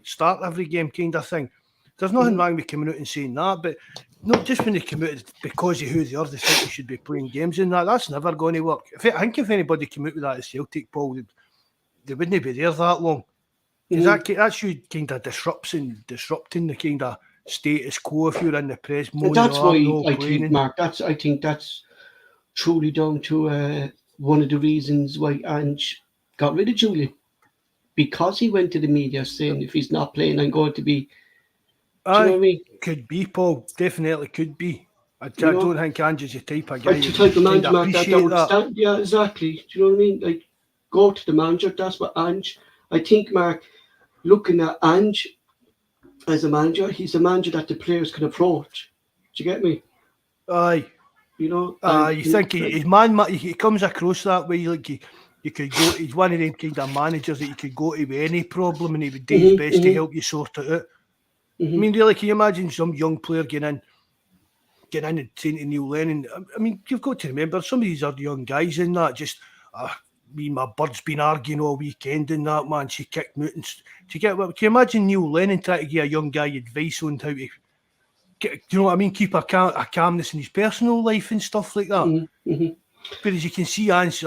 start every game, kind of thing. There's nothing wrong with coming out and saying that, but not just when they come out because of who they are, they think they should be playing games in that. That's never going to work. I think if anybody came out with that at Celtic, Paul, they wouldn't be there that long. Because that's you kind of disrupting the kind of status quo if you're in the press. That's why I think, Mark, I think that's truly down to one of the reasons why Ange got rid of Julian. Because he went to the media saying, if he's not playing, I'm going to be... Do you know what I mean? Could be, Paul. Definitely could be. I don't think Ange is the type of guy the type of manager, Mark, that would stand. Yeah, exactly. Do you know what I mean? Like, go to the manager. That's what Ange... I think, Mark, looking at Ange as a manager, he's a manager that the players can approach. Do you get me? Aye. You know? You think he comes across that way, like you could go, he's one of them kind of managers that you could go to with any problem and he would do his best to help you sort it out. I mean, really, can you imagine some young player getting in and saying to Neil Lennon, I mean, you've got to remember, some of these are young guys in that, just, me and my bird's been arguing all weekend and that, man, she kicked me out. Can you imagine Neil Lennon trying to give a young guy advice on how to, do you know what I mean, keep a calmness in his personal life and stuff like that? Whereas you can see Ange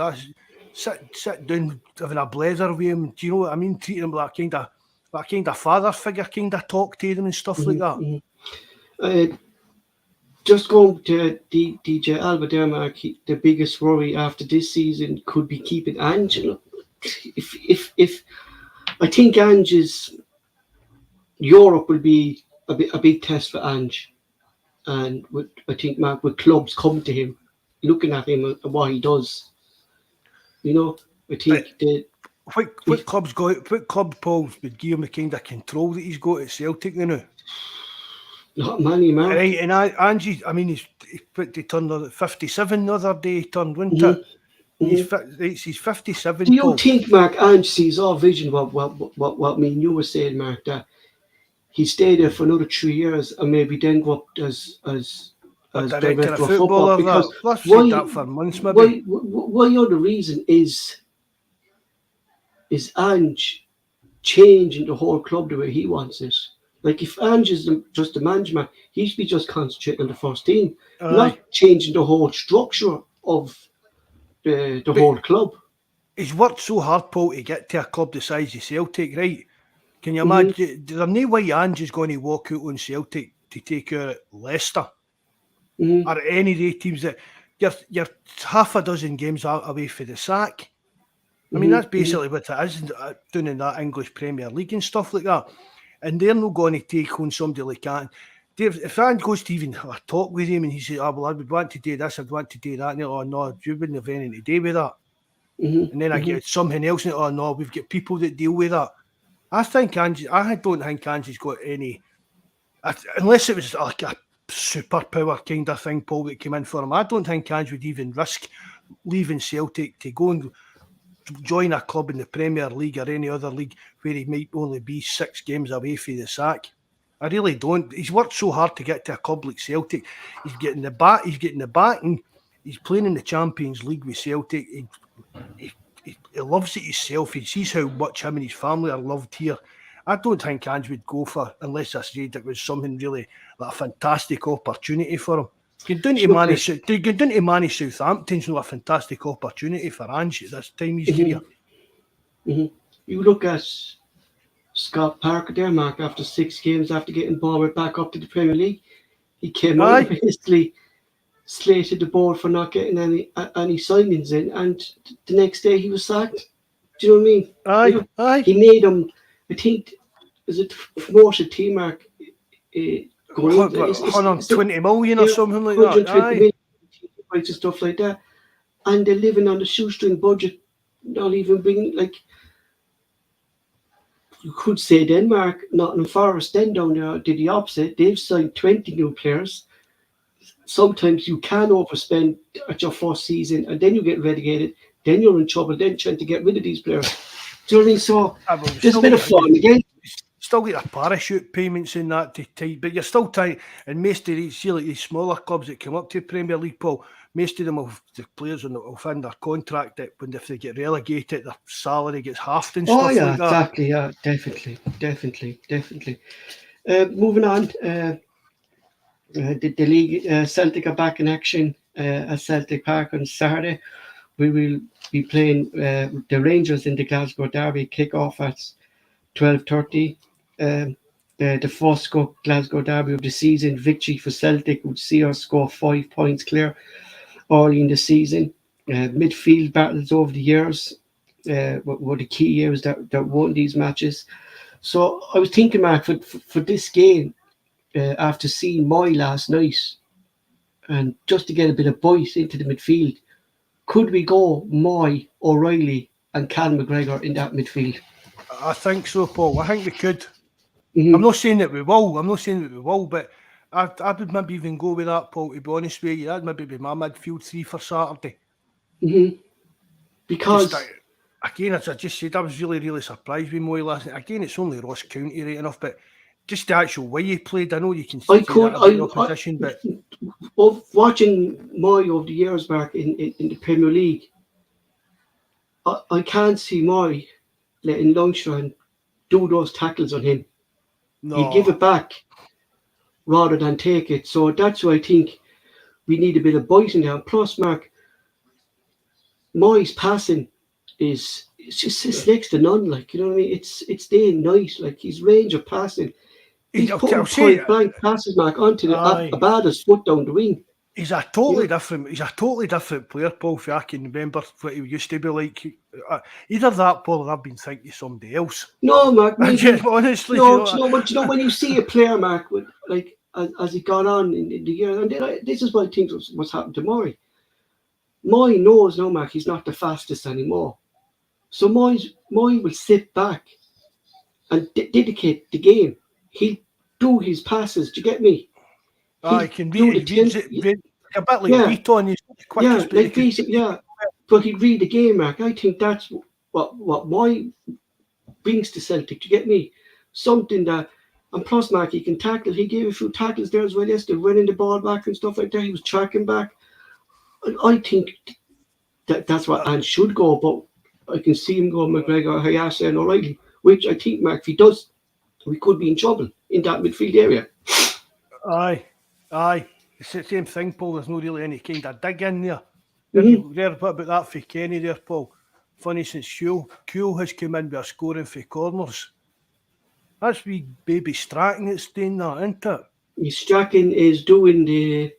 sit down having a blather with him, do you know what I mean, treating him like that kind of father figure, kind of talk to them and stuff like that. Just going to DJ Alba there, Mark, the biggest worry after this season could be keeping Ange. If I think Ange's Europe will be a big test for Ange, and I think, Mark, with clubs come to him, looking at him and what he does, you know, I think what club, Paul, would give him the kind of control that he's got at Celtic now? Not many, Mark. Right, and Angie, I mean, he turned 57 the other day, he turned, wasn't it? He's 57. Do you think, Mark, Ange sees our vision, what me and you were saying, Mark, that he stayed there for another 3 years and maybe then go up as director of football? Because I've said that for months, maybe. Why other reason is Ange changing the whole club the way he wants it? Like, if Ange is just the management, he should be just concentrating on the first team, not changing the whole structure of the whole club. He's worked so hard, Paul, to get to a club the size of Celtic, right? Can you imagine? There's no way Ange is going to walk out on Celtic to take out Leicester or any of the teams that you're half a dozen games away for the sack. I mean, that's basically what it is doing in that English Premier League and stuff like that. And they're not going to take on somebody like that. If Ange goes to even talk with him and he says, well, I would want to do this, I'd want to do that, and they're, oh, no, you wouldn't have anything to do with that. And then I get something else, and oh, no, we've got people that deal with that. I don't think Ange's got any, unless it was like a superpower kind of thing, Paul, that came in for him. I don't think Ange would even risk leaving Celtic to go and join a club in the Premier League or any other league where he might only be 6 games away from the sack. I really don't. He's worked so hard to get to a club like Celtic. He's getting the backing. He's playing in the Champions League with Celtic. He loves it himself. He sees how much him and his family are loved here. I don't think Ange would go for, unless I said it was something really like a fantastic opportunity for him. Going down to manage Southampton's not a fantastic opportunity for Ange at this time of his career. You look at Scott Parker there, Mark, after 6 games after getting Bovril back up to the Premier League. He came out basically slated the board for not getting any signings in, and the next day he was sacked. Do you know what I mean? Aye. He made him, I think, is it promoted team, Mark? 120 million or something like that. Aye. And stuff like that. And they're living on the shoestring budget, not even being like, you could say Denmark, Nottingham Forest, then down there did the opposite. They've signed 20 new players. Sometimes you can overspend at your first season and then you get relegated, then you're in trouble, then trying to get rid of these players. Do you know what I mean? So there's a bit of fun again. Still get a parachute payments in that to tie, but you're still trying, and most of these, see, like these smaller clubs that come up to Premier League, Paul, most of them the players will find their contract that when if they get relegated, their salary gets halved and stuff like that. Exactly, yeah, definitely. Moving on, the league, Celtic are back in action at Celtic Park on Saturday. We will be playing the Rangers in the Glasgow Derby, kick-off at 12:30. The first Glasgow Derby of the season, victory for Celtic would see us score 5 points clear early in the season. Midfield battles over the years were the key years that won these matches. So I was thinking, Mark, for this game, after seeing Moy last night, and just to get a bit of bite into the midfield, could we go Moy, O'Reilly and Cal McGregor in that midfield? I think so, Paul. I think we could. I'm not saying that we will. But I would maybe even go with that, Paul, to be honest with you. That'd maybe be my midfield 3 for Saturday. Because again, as I just said, I was really, really surprised with Moy last night. Again, it's only Ross County right enough, but just the actual way he played, I know you can see that opposition, but of watching Moy over the years, Mark, in the Premier League, I can't see Moy letting Lundstrom do those tackles on him. No. He'd give it back rather than take it. So that's why I think we need a bit of bite in there. Plus, Mark, Moy's passing is it's next to none. Like, you know what I mean? It's day and night. Like, his range of passing. He's putting point blank passes, Mark, onto the Abada's foot down the wing. He's a totally different player, Paul. If I can remember what he used to be like. Either that, Paul, or I've been thinking somebody else. No, Mark. Honestly, no. Do you know when you see a player, Mark, with, like as he got on in the year, and this is what I think what's happened to Moy. Moy knows now, Mark, he's not the fastest anymore. So Moy will sit back and dedicate the game. He'll do his passes. Do you get me? He can read it a bit like Vito, and he's the quickest. Like Vito, but he'd read the game, Mark. I think that's what Moy brings to Celtic. Do you get me? Something that, and plus, Mark, he can tackle. He gave a few tackles there as well yesterday, winning the ball back and stuff like that. He was tracking back. I think that's what Ange should go, but I can see him going McGregor, Hayase and O'Reilly, which I think, Mark, if he does, we could be in trouble in that midfield area. Aye. It's the same thing, Paul. There's no really any kind of dig in there. You heard about that for Kenny there, Paul. Funny, since Kuhl has come in with a scoring for corners. That's wee baby Strachan that's doing that, isn't it? Strachan is doing the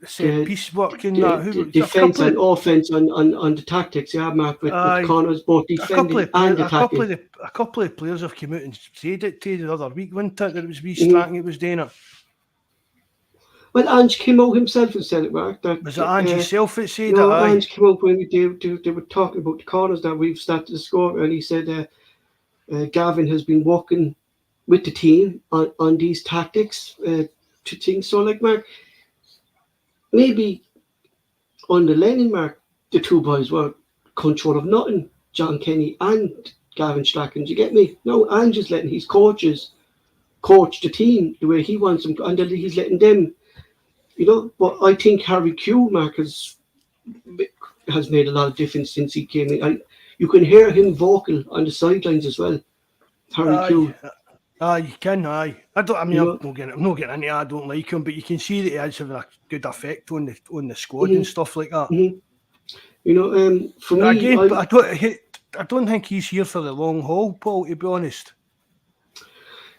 piecework in that. Defence and offence on the tactics, Mark, with corners, both defending and attacking. A couple of players have come out and said it to the other week, wasn't it? That it was wee Strachan that was doing it. Well, Ange came out himself and said it, Mark. Was it Ange himself that said no, it? Ange came out when they were talking about the corners that we've started to score, and he said Gavin has been working with the team on these tactics to things. So, like, Mark, maybe on the Lennon, Mark, the two boys were control of nothing. John Kenny and Gavin Strachan. Do you get me? No, and just letting his coaches coach the team the way he wants them, and he's letting them, But I think Harry Q, Mark, has made a lot of difference since he came in. You can hear him vocal on the sidelines as well. Harry Q. You can, aye. I'm not getting into it, I don't like him, but you can see that he has having a good effect on the squad and stuff like that. For me, again, but I don't think he's here for the long haul, Paul, to be honest.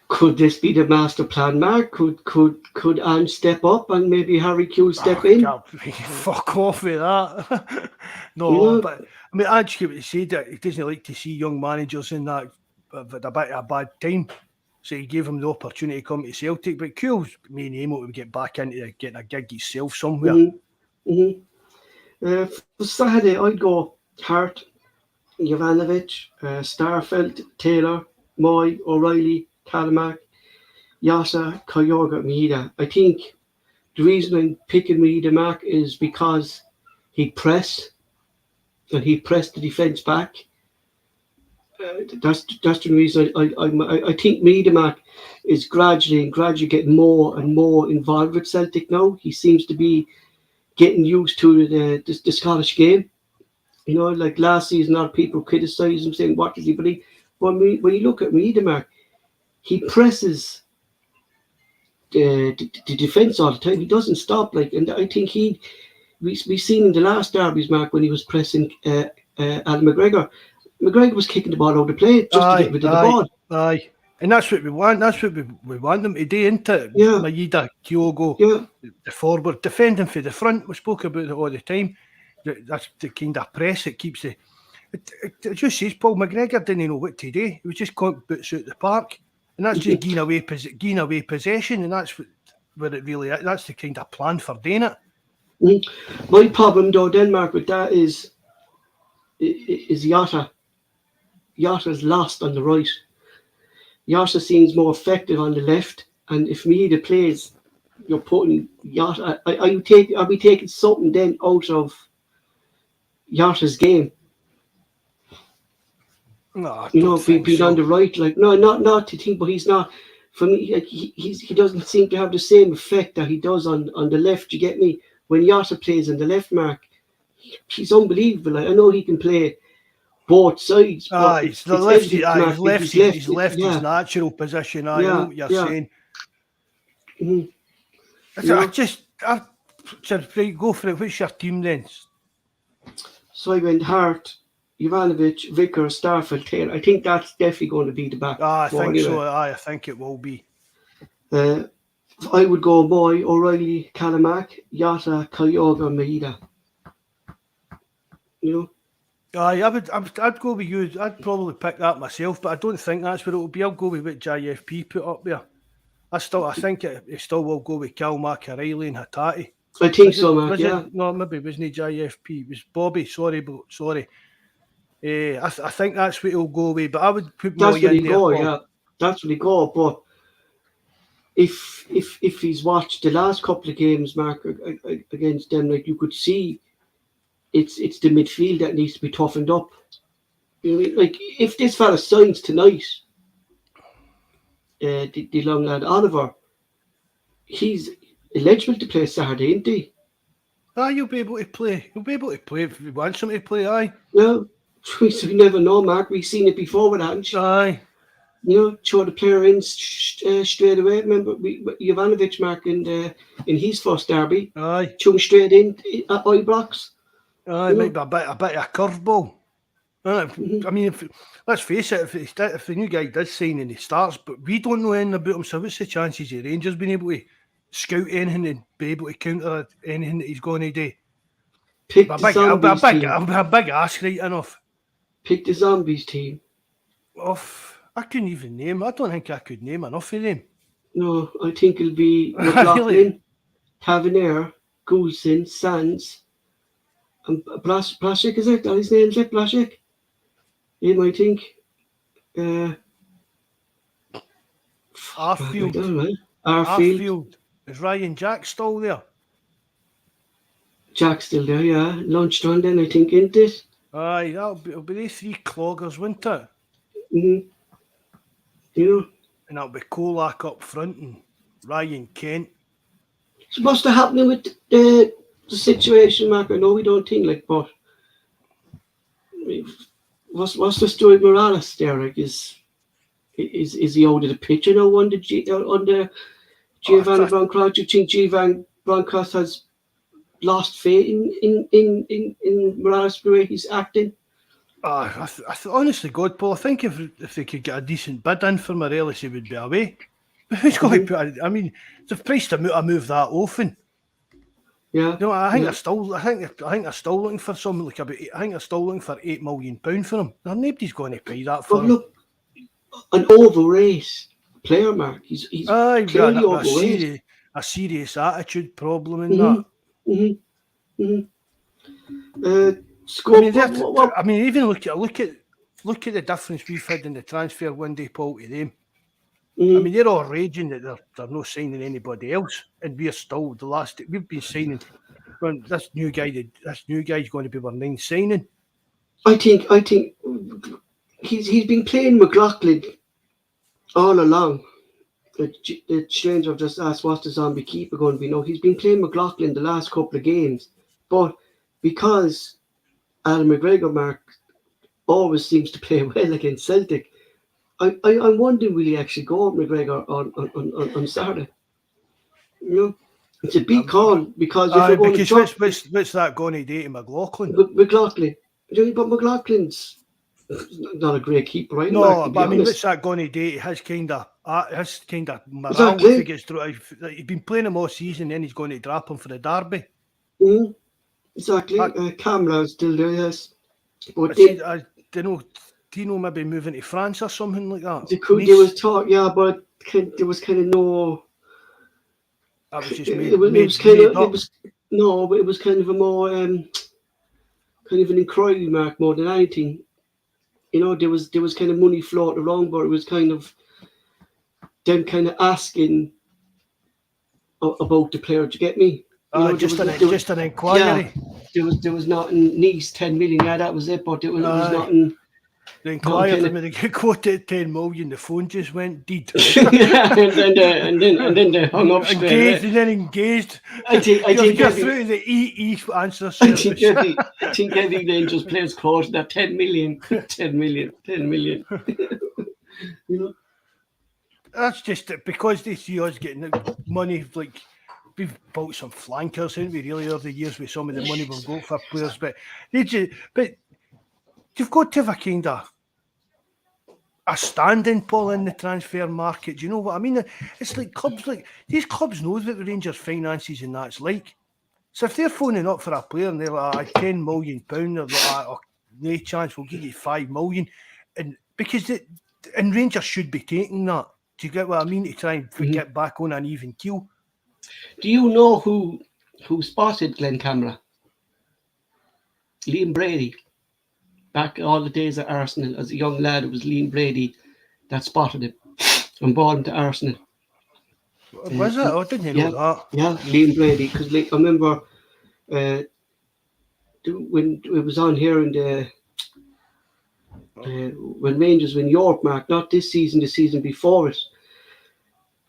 Could this be the master plan, Mark? Could Ange step up and maybe Harry Q step in? God, fuck off with that. No, but I mean, Ange said that he doesn't like to see young managers in that at a bit of a bad time. So he gave him the opportunity to come to Celtic. But Q's main aim would get back into getting a gig himself somewhere. For Saturday, I'd go Hart, Jovanovic, Starfelt, Taylor, Moy, O'Reilly, Kalamack, Yasa, Kyogo, Maeda. I think the reason I'm picking Maeda, Mark, is because he pressed and he pressed the defence back. That's the reason I think Maeda, Mark, is gradually getting more and more involved with Celtic now. He seems to be getting used to the Scottish game. Like last season, a lot of people criticise him, saying, what does he believe? But when you look at Maeda, Mark, he presses the defence all the time. He doesn't stop. And I think we've seen in the last derbies, Mark, when he was pressing Alan McGregor. McGregor was kicking the ball out of play just to get rid of the ball. Aye. And that's what we want. That's what we want them to do, isn't it? Yeah. Maeda, Kyogo, the forward, defending for the front. We spoke about it all the time. That's the kind of press that keeps the... It just says Paul McGregor didn't know what to do. He was just caught boots out the park. And that's just giving away possession. And that's what it really is. That's the kind of plan for doing it. My problem, though, Denmark, with that is Jota. Jota's lost on the right. Jota seems more effective on the left, and if Maeda plays, you're putting Jota. I'll be taking something then out of Jota's game. No, being on the right, not to think, but he's not. For me, he doesn't seem to have the same effect that he does on the left. You get me? When Jota plays on the left, Mark, he's unbelievable. I know he can play both sides. His left is his natural position. I know what you're saying. I said, right, go for it. What's your team then? So I went Hart, Jovanovic, Vickers, Starfelt, Taylor. I think that's definitely going to be the back. I think so. I think it will be. I would go Moy, O'Reilly, Kalamack, Jota, Kyogo, Maeda. I'd go with you. I'd probably pick that myself, but I don't think that's what it will be. I'll go with what JFP put up there. I think it still will go with Kalamack, O'Reilly and Hatate. I think so, Mark, yeah. No, maybe it wasn't JFP. It was Bobby. Sorry. I think that's what he'll go with, but I would put Moy in there. Yeah. That's what he go, but if he's watched the last couple of games, Mark, against them, you could see it's the midfield that needs to be toughened up. If this fella signs tonight, the long lad Oliver, he's eligible to play Saturday, isn't he? You'll be able to play. You'll be able to play if you want somebody to play, aye. No, we never know, Mark. We've seen it before with Ange. Aye. Throw the player in straight away. Remember, Jovanovic, Mark, in his first derby. Aye. Chung straight in at Ibrox. Aye, might be a bit of a curveball. I mean, let's face it, if the new guy does sign and he starts, but we don't know anything about him, so what's the chances of Rangers being able to scout anything and be able to counter anything that he's going to do? I'll be a big ask, right enough. Pick the Zombies team. I couldn't even name. I don't think I could name enough of them. No, I think it'll be McLaughlin, Tavernier, Goulson, Sands, and Blasek, is it? That his name, is it? Blasek? Him, I think. Arfield. Is Ryan Jack still there? Jack's still there, yeah. Lunchtime then, I think, isn't it? Aye, it'll be the three cloggers, won't it? Mm-hmm. You know, And that'll be Kolak up front and Ryan Kent. so what's the happening with the situation, Mark? I know we don't think like, but what's the story with Morales there? Like, is he out of the picture now under Oh, Giovanni Bronckhorst? Do you think Giovanni Bronckhorst has lost faith in Morales the way he's acting? Honestly, God, Paul, I think if they could get a decent bid in for Morelos, he would be away. Who's going to put? I mean, they've priced a move that often. Yeah. No, I think yeah. they're still looking for something like about. I think they're still looking for £8 million for him. Now, nobody's going to pay that for But him. look, an overrated player, Mark. He's clearly got overrated. a serious attitude problem in Mm-hmm. that. Mm-hmm. Mm-hmm. Scope. I mean, even look at the difference we've had in the transfer window, Paul, to them. Mm-hmm. I mean, they're all raging that they're not signing anybody else, and we're still we've been signing. Well, this new guy's going to be our ninth signing. I think he's been playing McLaughlin all along. The stranger just asked what's the zombie keeper going to be. No, he's been playing McLaughlin the last couple of games, but because Adam McGregor, Mark, always seems to play well against Celtic, I'm wondering will he actually go with McGregor on Saturday? You know, it's a big call because if we're going to drop, what's that going to do to McLaughlin? McLaughlin, but McLaughlin's not a great keeper, right? No, Mark, but I mean, honest. what's that going to do? His kind of morale Exactly. if he gets through. He's been playing him all season, then he's going to drop him for the derby. Mm-hmm. Exactly. Camera's still there, yes. But I don't know. Do you know maybe moving to France or something like that? There was talk, yeah, but there was kind of no. That was just It was kind of a more kind of an inquiry mark more than anything. You know, there was kind of money floating around, but it was kind of them kind of asking about the player. Do you get me? Just an inquiry. Yeah, there was nothing. Nice 10 million. Yeah, that was it. But it was nothing. The inquiry when they get quoted 10 million, the phone just went dead. Yeah, and then they hung up straight away. And then engaged. I think you're through to the EE answer service. I think Eddie then just plays close to that 10 million. 10 million. You know? That's just because they see us getting money. Like, we've bought some flankers, haven't we, really, over the years with some of the money we've got for players. But you've got to have a kind of a standing, Paul, in the transfer market. Do you know what I mean? It's like these clubs know what the Rangers' finances and that's like. So if they're phoning up for a player and they're like £10 million, they're like, oh, no chance, we'll give you $5 million, and because Rangers should be taking that. Do you get what I mean? To try and get back on an even keel. Do you know who spotted Glenn Camera? Liam Brady. Back all the days at Arsenal, as a young lad, it was Liam Brady that spotted him and brought him to Arsenal. Was it? I didn't know that. Yeah, Liam Brady. Because I remember when it was on here in the when Rangers win York, Mark, not this season, the season before it.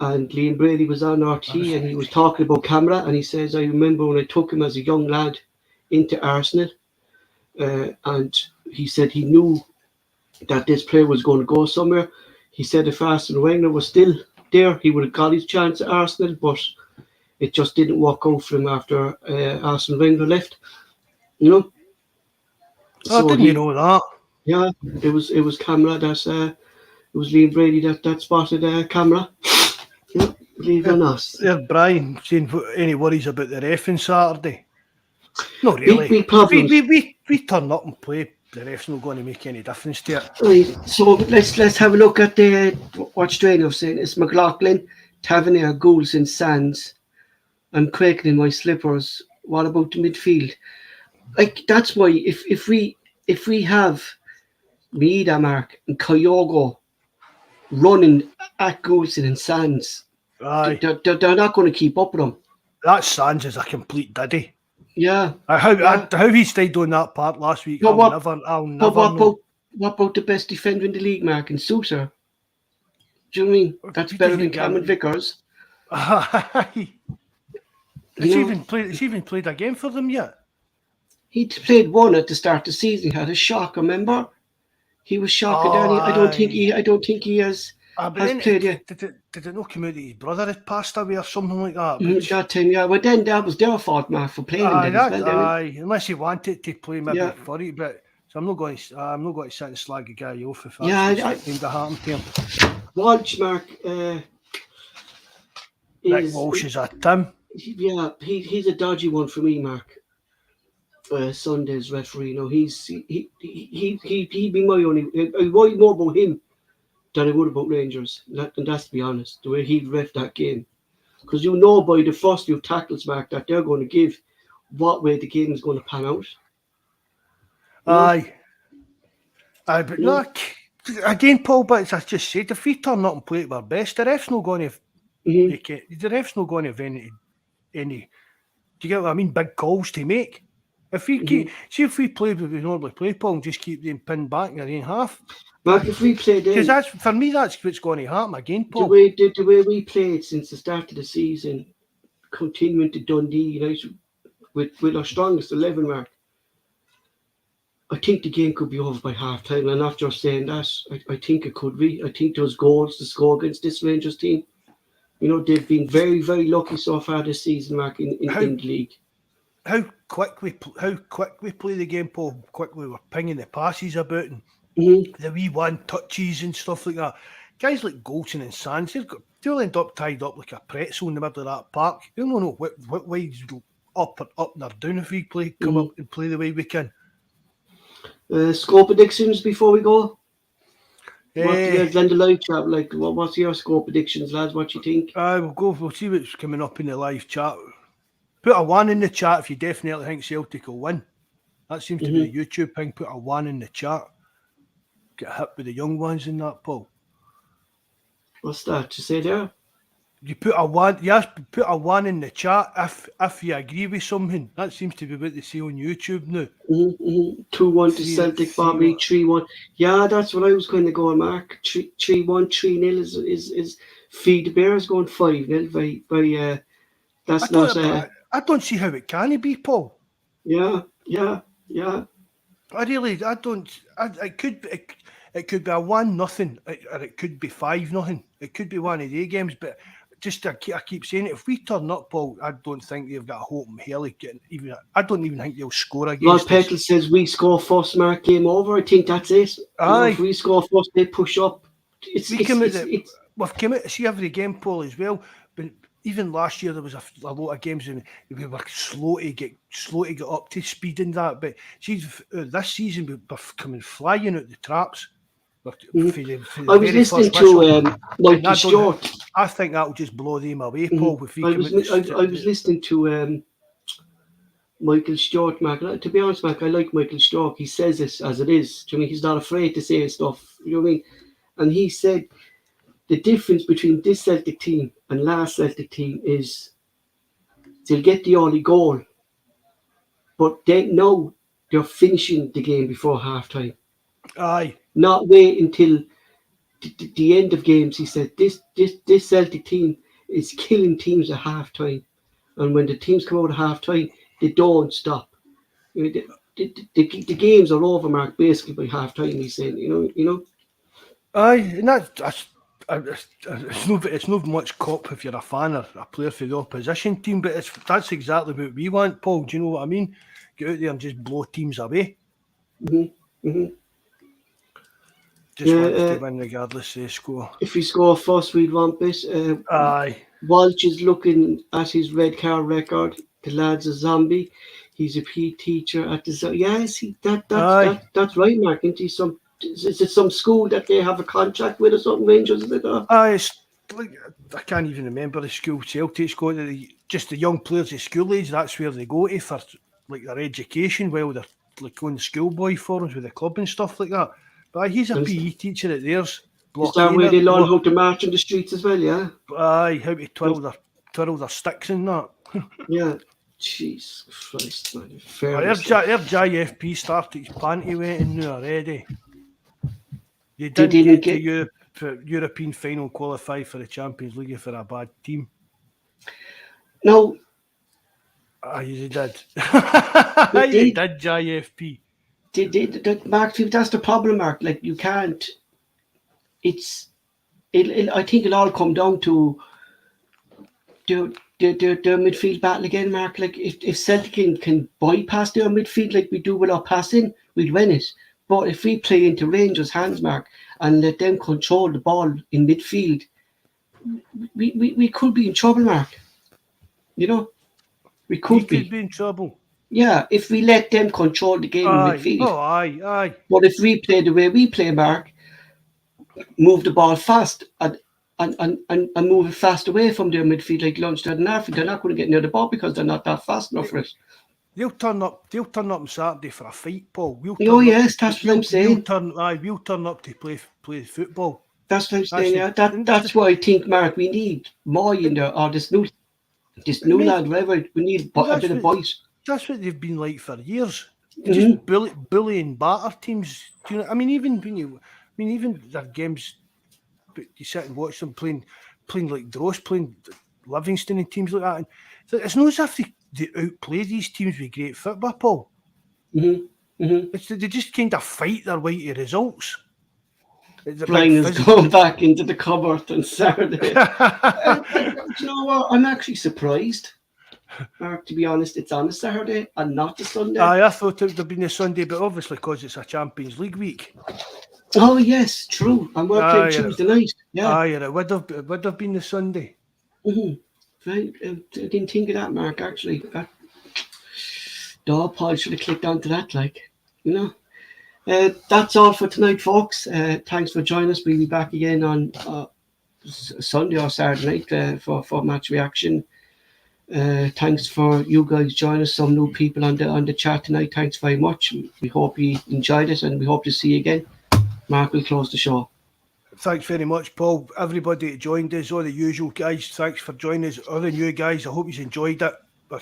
And Liam Brady was on RT and he was talking about Camera, and he says, I remember when I took him as a young lad into Arsenal, and he said he knew that this player was going to go somewhere. He said if Arsene Wenger was still there, he would have got his chance at Arsenal, but it just didn't work out for him after Arsene Wenger left. You know? So I didn't know that. Yeah, it was Camera that's it was Liam Brady that spotted Camera. Yeah, believe it or not. Yeah, Brian, saying any worries about the ref on Saturday? Not really. Big problems. We turn up and play. The ref's not going to make any difference to it. Right, so let's have a look at the what Strainer was saying. It's McLaughlin, Tavernier, Goulson, Sands, and Craig in my slippers. What about the midfield? Like that's why if we have Maeda, Mark, and Kyogo running at Goulson and Sands, they're not going to keep up with them. That Sands is a complete diddy. Yeah. How he stayed on that part last week, But I'll But never know. what about the best defender in the league, Mark, and Sousa? Do you know what I mean? That's He better doesn't than get Cameron it. Vickers. Aye. You know, Has he even played a game for them yet? he played one at the start of the season. He had a shock. Remember, he was shocking. Oh, Danny. I don't think aye. he has But has then played yet. did it not come out that his brother had passed away or something like that? That time, yeah. Well, then that was their fault, Mark, for playing him then as well. Then, Unless he wanted to play maybe yeah, for it, but so I'm not going to sit and slag a guy off if yeah. that's what's going to happen to him. Walsh, Mark, Rick Walsh is a Tim. yeah. He's a dodgy one for me, Mark. Sunday's referee, you know, he'd be my only. I worry more about him than I would about Rangers, and that's to be honest. The way he ref that game, because you know by the first few tackles, Mark, that they're going to give what way the game is going to pan out. Aye, but no, again, Paul. But as I just said, if we turn up and play at our best, the ref's not going to. The ref's not going to have any. Do you get what I mean? Big calls to make. If we see if we play what we normally play, Paul, and just keep them pinned back in their own half. Mark, if we played because that's for me, that's what's going to happen again, Paul. The way we played since the start of the season, continuing to Dundee, you know, with our strongest 11, Mark. I think the game could be over by half time. And after saying that, I think it could be. I think those goals to score against this Rangers team, you know, they've been very, very lucky so far this season, Mark, in the league. How quick we play the game, Paul. Quickly we're pinging the passes about and the wee one touches and stuff like that. Guys like Golson and Sands, they'll end up tied up like a pretzel in the middle of that park. They'll not know what ways up or down if we come up and play the way we can. Score predictions before we go. What do you guys in the live chat like? What's your score predictions, lads? What do you think? We'll see what's coming up in the live chat. Put a 1 in the chat if you definitely think Celtic will win. That seems to be the YouTube thing. Put a 1 in the chat. Get hit with the young ones in that, Paul. What's that to say there? You put a 1. Yes, put a 1 in the chat if you agree with something. That seems to be what they say on YouTube now. 2-1 to Celtic, Bobby. 3-1. Yeah, that's what I was going to go on, Mark. 3-1, 3-0 is Feed the Bears going 5-0 by that's not. I don't see how it can be, Paul. Yeah. I don't. It could be a 1-0, or it could be 5-0. It could be one of the games, but just I keep saying it. If we turn up, Paul, I don't think they've got a hope in hell of getting even. I don't even think they'll score against Lord us. Petal says we score first, Mark. Game over. I think that's it. Aye. If we score first, they push up. We've come out to see every game, Paul, as well. But even last year there was a lot of games and we were slow to get up to speed in that. But see, this season we're coming flying out the traps. I was listening to Michael Stewart. I think that will just blow them away, Paul. I was listening to Michael Stewart, Mark. To be honest, Mark, I like Michael Stewart. He says this as it is. Do you know, he's not afraid to say stuff. You know what I mean? And he said the difference between this Celtic team and last Celtic team is they'll get the early goal, but they know they're finishing the game before half time. Aye. Not wait until the end of games. He said this Celtic team is killing teams at half time, and when the teams come out at half time, they don't stop. You know, the games are over, Mark, basically by half time. He's saying, you know. Aye, and it's not much cop if you're a fan or a player for the opposition team, but that's exactly what we want, Paul. Do you know what I mean? Get out there and just blow teams away. Just want to win regardless of the score. If we score first, we'd want this. Aye. Walsh is looking at his red card record. The lad's a zombie. He's a PE teacher at the. Yeah, see that's right, Mark. Isn't he is it some school that they have a contract with or something, Rangers? Is it? It's like, I can't even remember the school. Celtic's going to just the young players at school age. That's where they go to for like their education while they're like going to schoolboy forums with the club and stuff like that. But he's a PE teacher at theirs. Is that where they learn how to march in the streets as well? Yeah. Aye, how to twirl their sticks and that. Yeah. Jesus Christ, man. Their JFP started his panty waiting now already. They didn't get to European final qualify for the Champions League for a bad team. No. You did. You did, JFP. Mark, that's the problem, Mark. Like, you can't. I think it'll all come down to the midfield battle again, Mark. Like, if Celtic can bypass their midfield like we do with our passing, we'd win it. But if we play into Rangers' hands, Mark, and let them control the ball in midfield, we could be in trouble, Mark. You know? We could be in trouble. Yeah, if we let them control the game in midfield. Oh, aye. But if we play the way we play, Mark, move the ball fast and move it fast away from their midfield like Lundstad and Arfield, they're not going to get near the ball because they're not that fast enough for it. They'll turn up on Saturday for a fight, Paul. Yes, that's what I'm saying. We'll turn up to play football. That's what I'm saying. That's why I think, Mark, we need more in there, or this new lad, whatever. We need a bit of boys. That's what they've been like for years. Just bully and batter teams. Do you know? I mean, even their games. But you sit and watch them playing like Dross, playing Livingston and teams like that. And it's not as if they outplay these teams with great football, Paul. They just kind of fight their way to results. Brian is going back into the cupboard on Saturday. You know what? I'm actually surprised. Mark, to be honest, it's on a Saturday and not a Sunday. I thought it would have been a Sunday, but obviously because it's a Champions League week. Oh yes, true. And we're playing Tuesday night. Yeah. It would have been the Sunday. Right. I didn't think of that, Mark. Actually, Paul should have clicked onto that. That's all for tonight, folks. Thanks for joining us. We'll be back again on Sunday or Saturday night for match reaction. Thanks for you guys joining us. Some new people on the chat tonight. Thanks very much. We hope you enjoyed it, and we hope to see you again. Mark will close the show. Thanks very much, Paul. Everybody that joined us, all the usual guys, thanks for joining us. All the new guys, I hope you enjoyed it. We're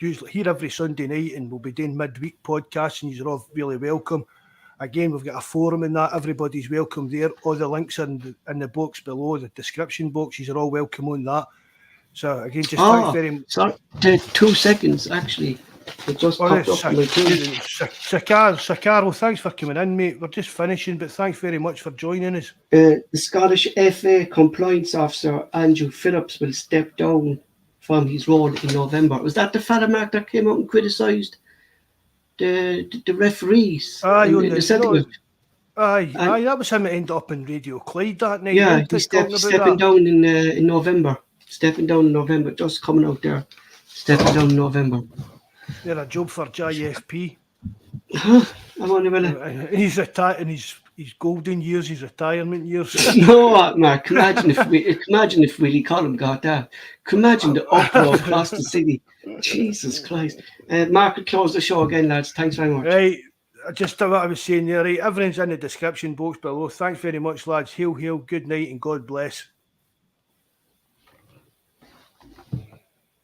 usually here every Sunday night, and we'll be doing midweek podcasts, and you're all really welcome. Again, we've got a forum in that. Everybody's welcome there. All the links are in the box below, the description boxes are all welcome on that. So again, just thanks very much. Sorry, 2 seconds actually. It just popped up on my team. Sakar, well, thanks for coming in, mate. We're just finishing, but thanks very much for joining us. The Scottish FA compliance officer Andrew Phillips will step down from his role in November. Was that the fella, Mark, that came out and criticised the referees? Aye, that was him that ended up in Radio Clyde that night. Yeah, he's stepping down in November. Stepping down in November, just coming out there. Stepping down in November. They're a job for JFP. I wonder whether he's retired in his golden years, his retirement years. You know what, Mark? Imagine if Willie Collum got that. Imagine the uproar across the city. Jesus Christ. Mark will close the show again, lads. Thanks very much. Right, just what I was saying there. Right, everything's in the description box below. Thanks very much, lads. Hail, hail, good night, and God bless.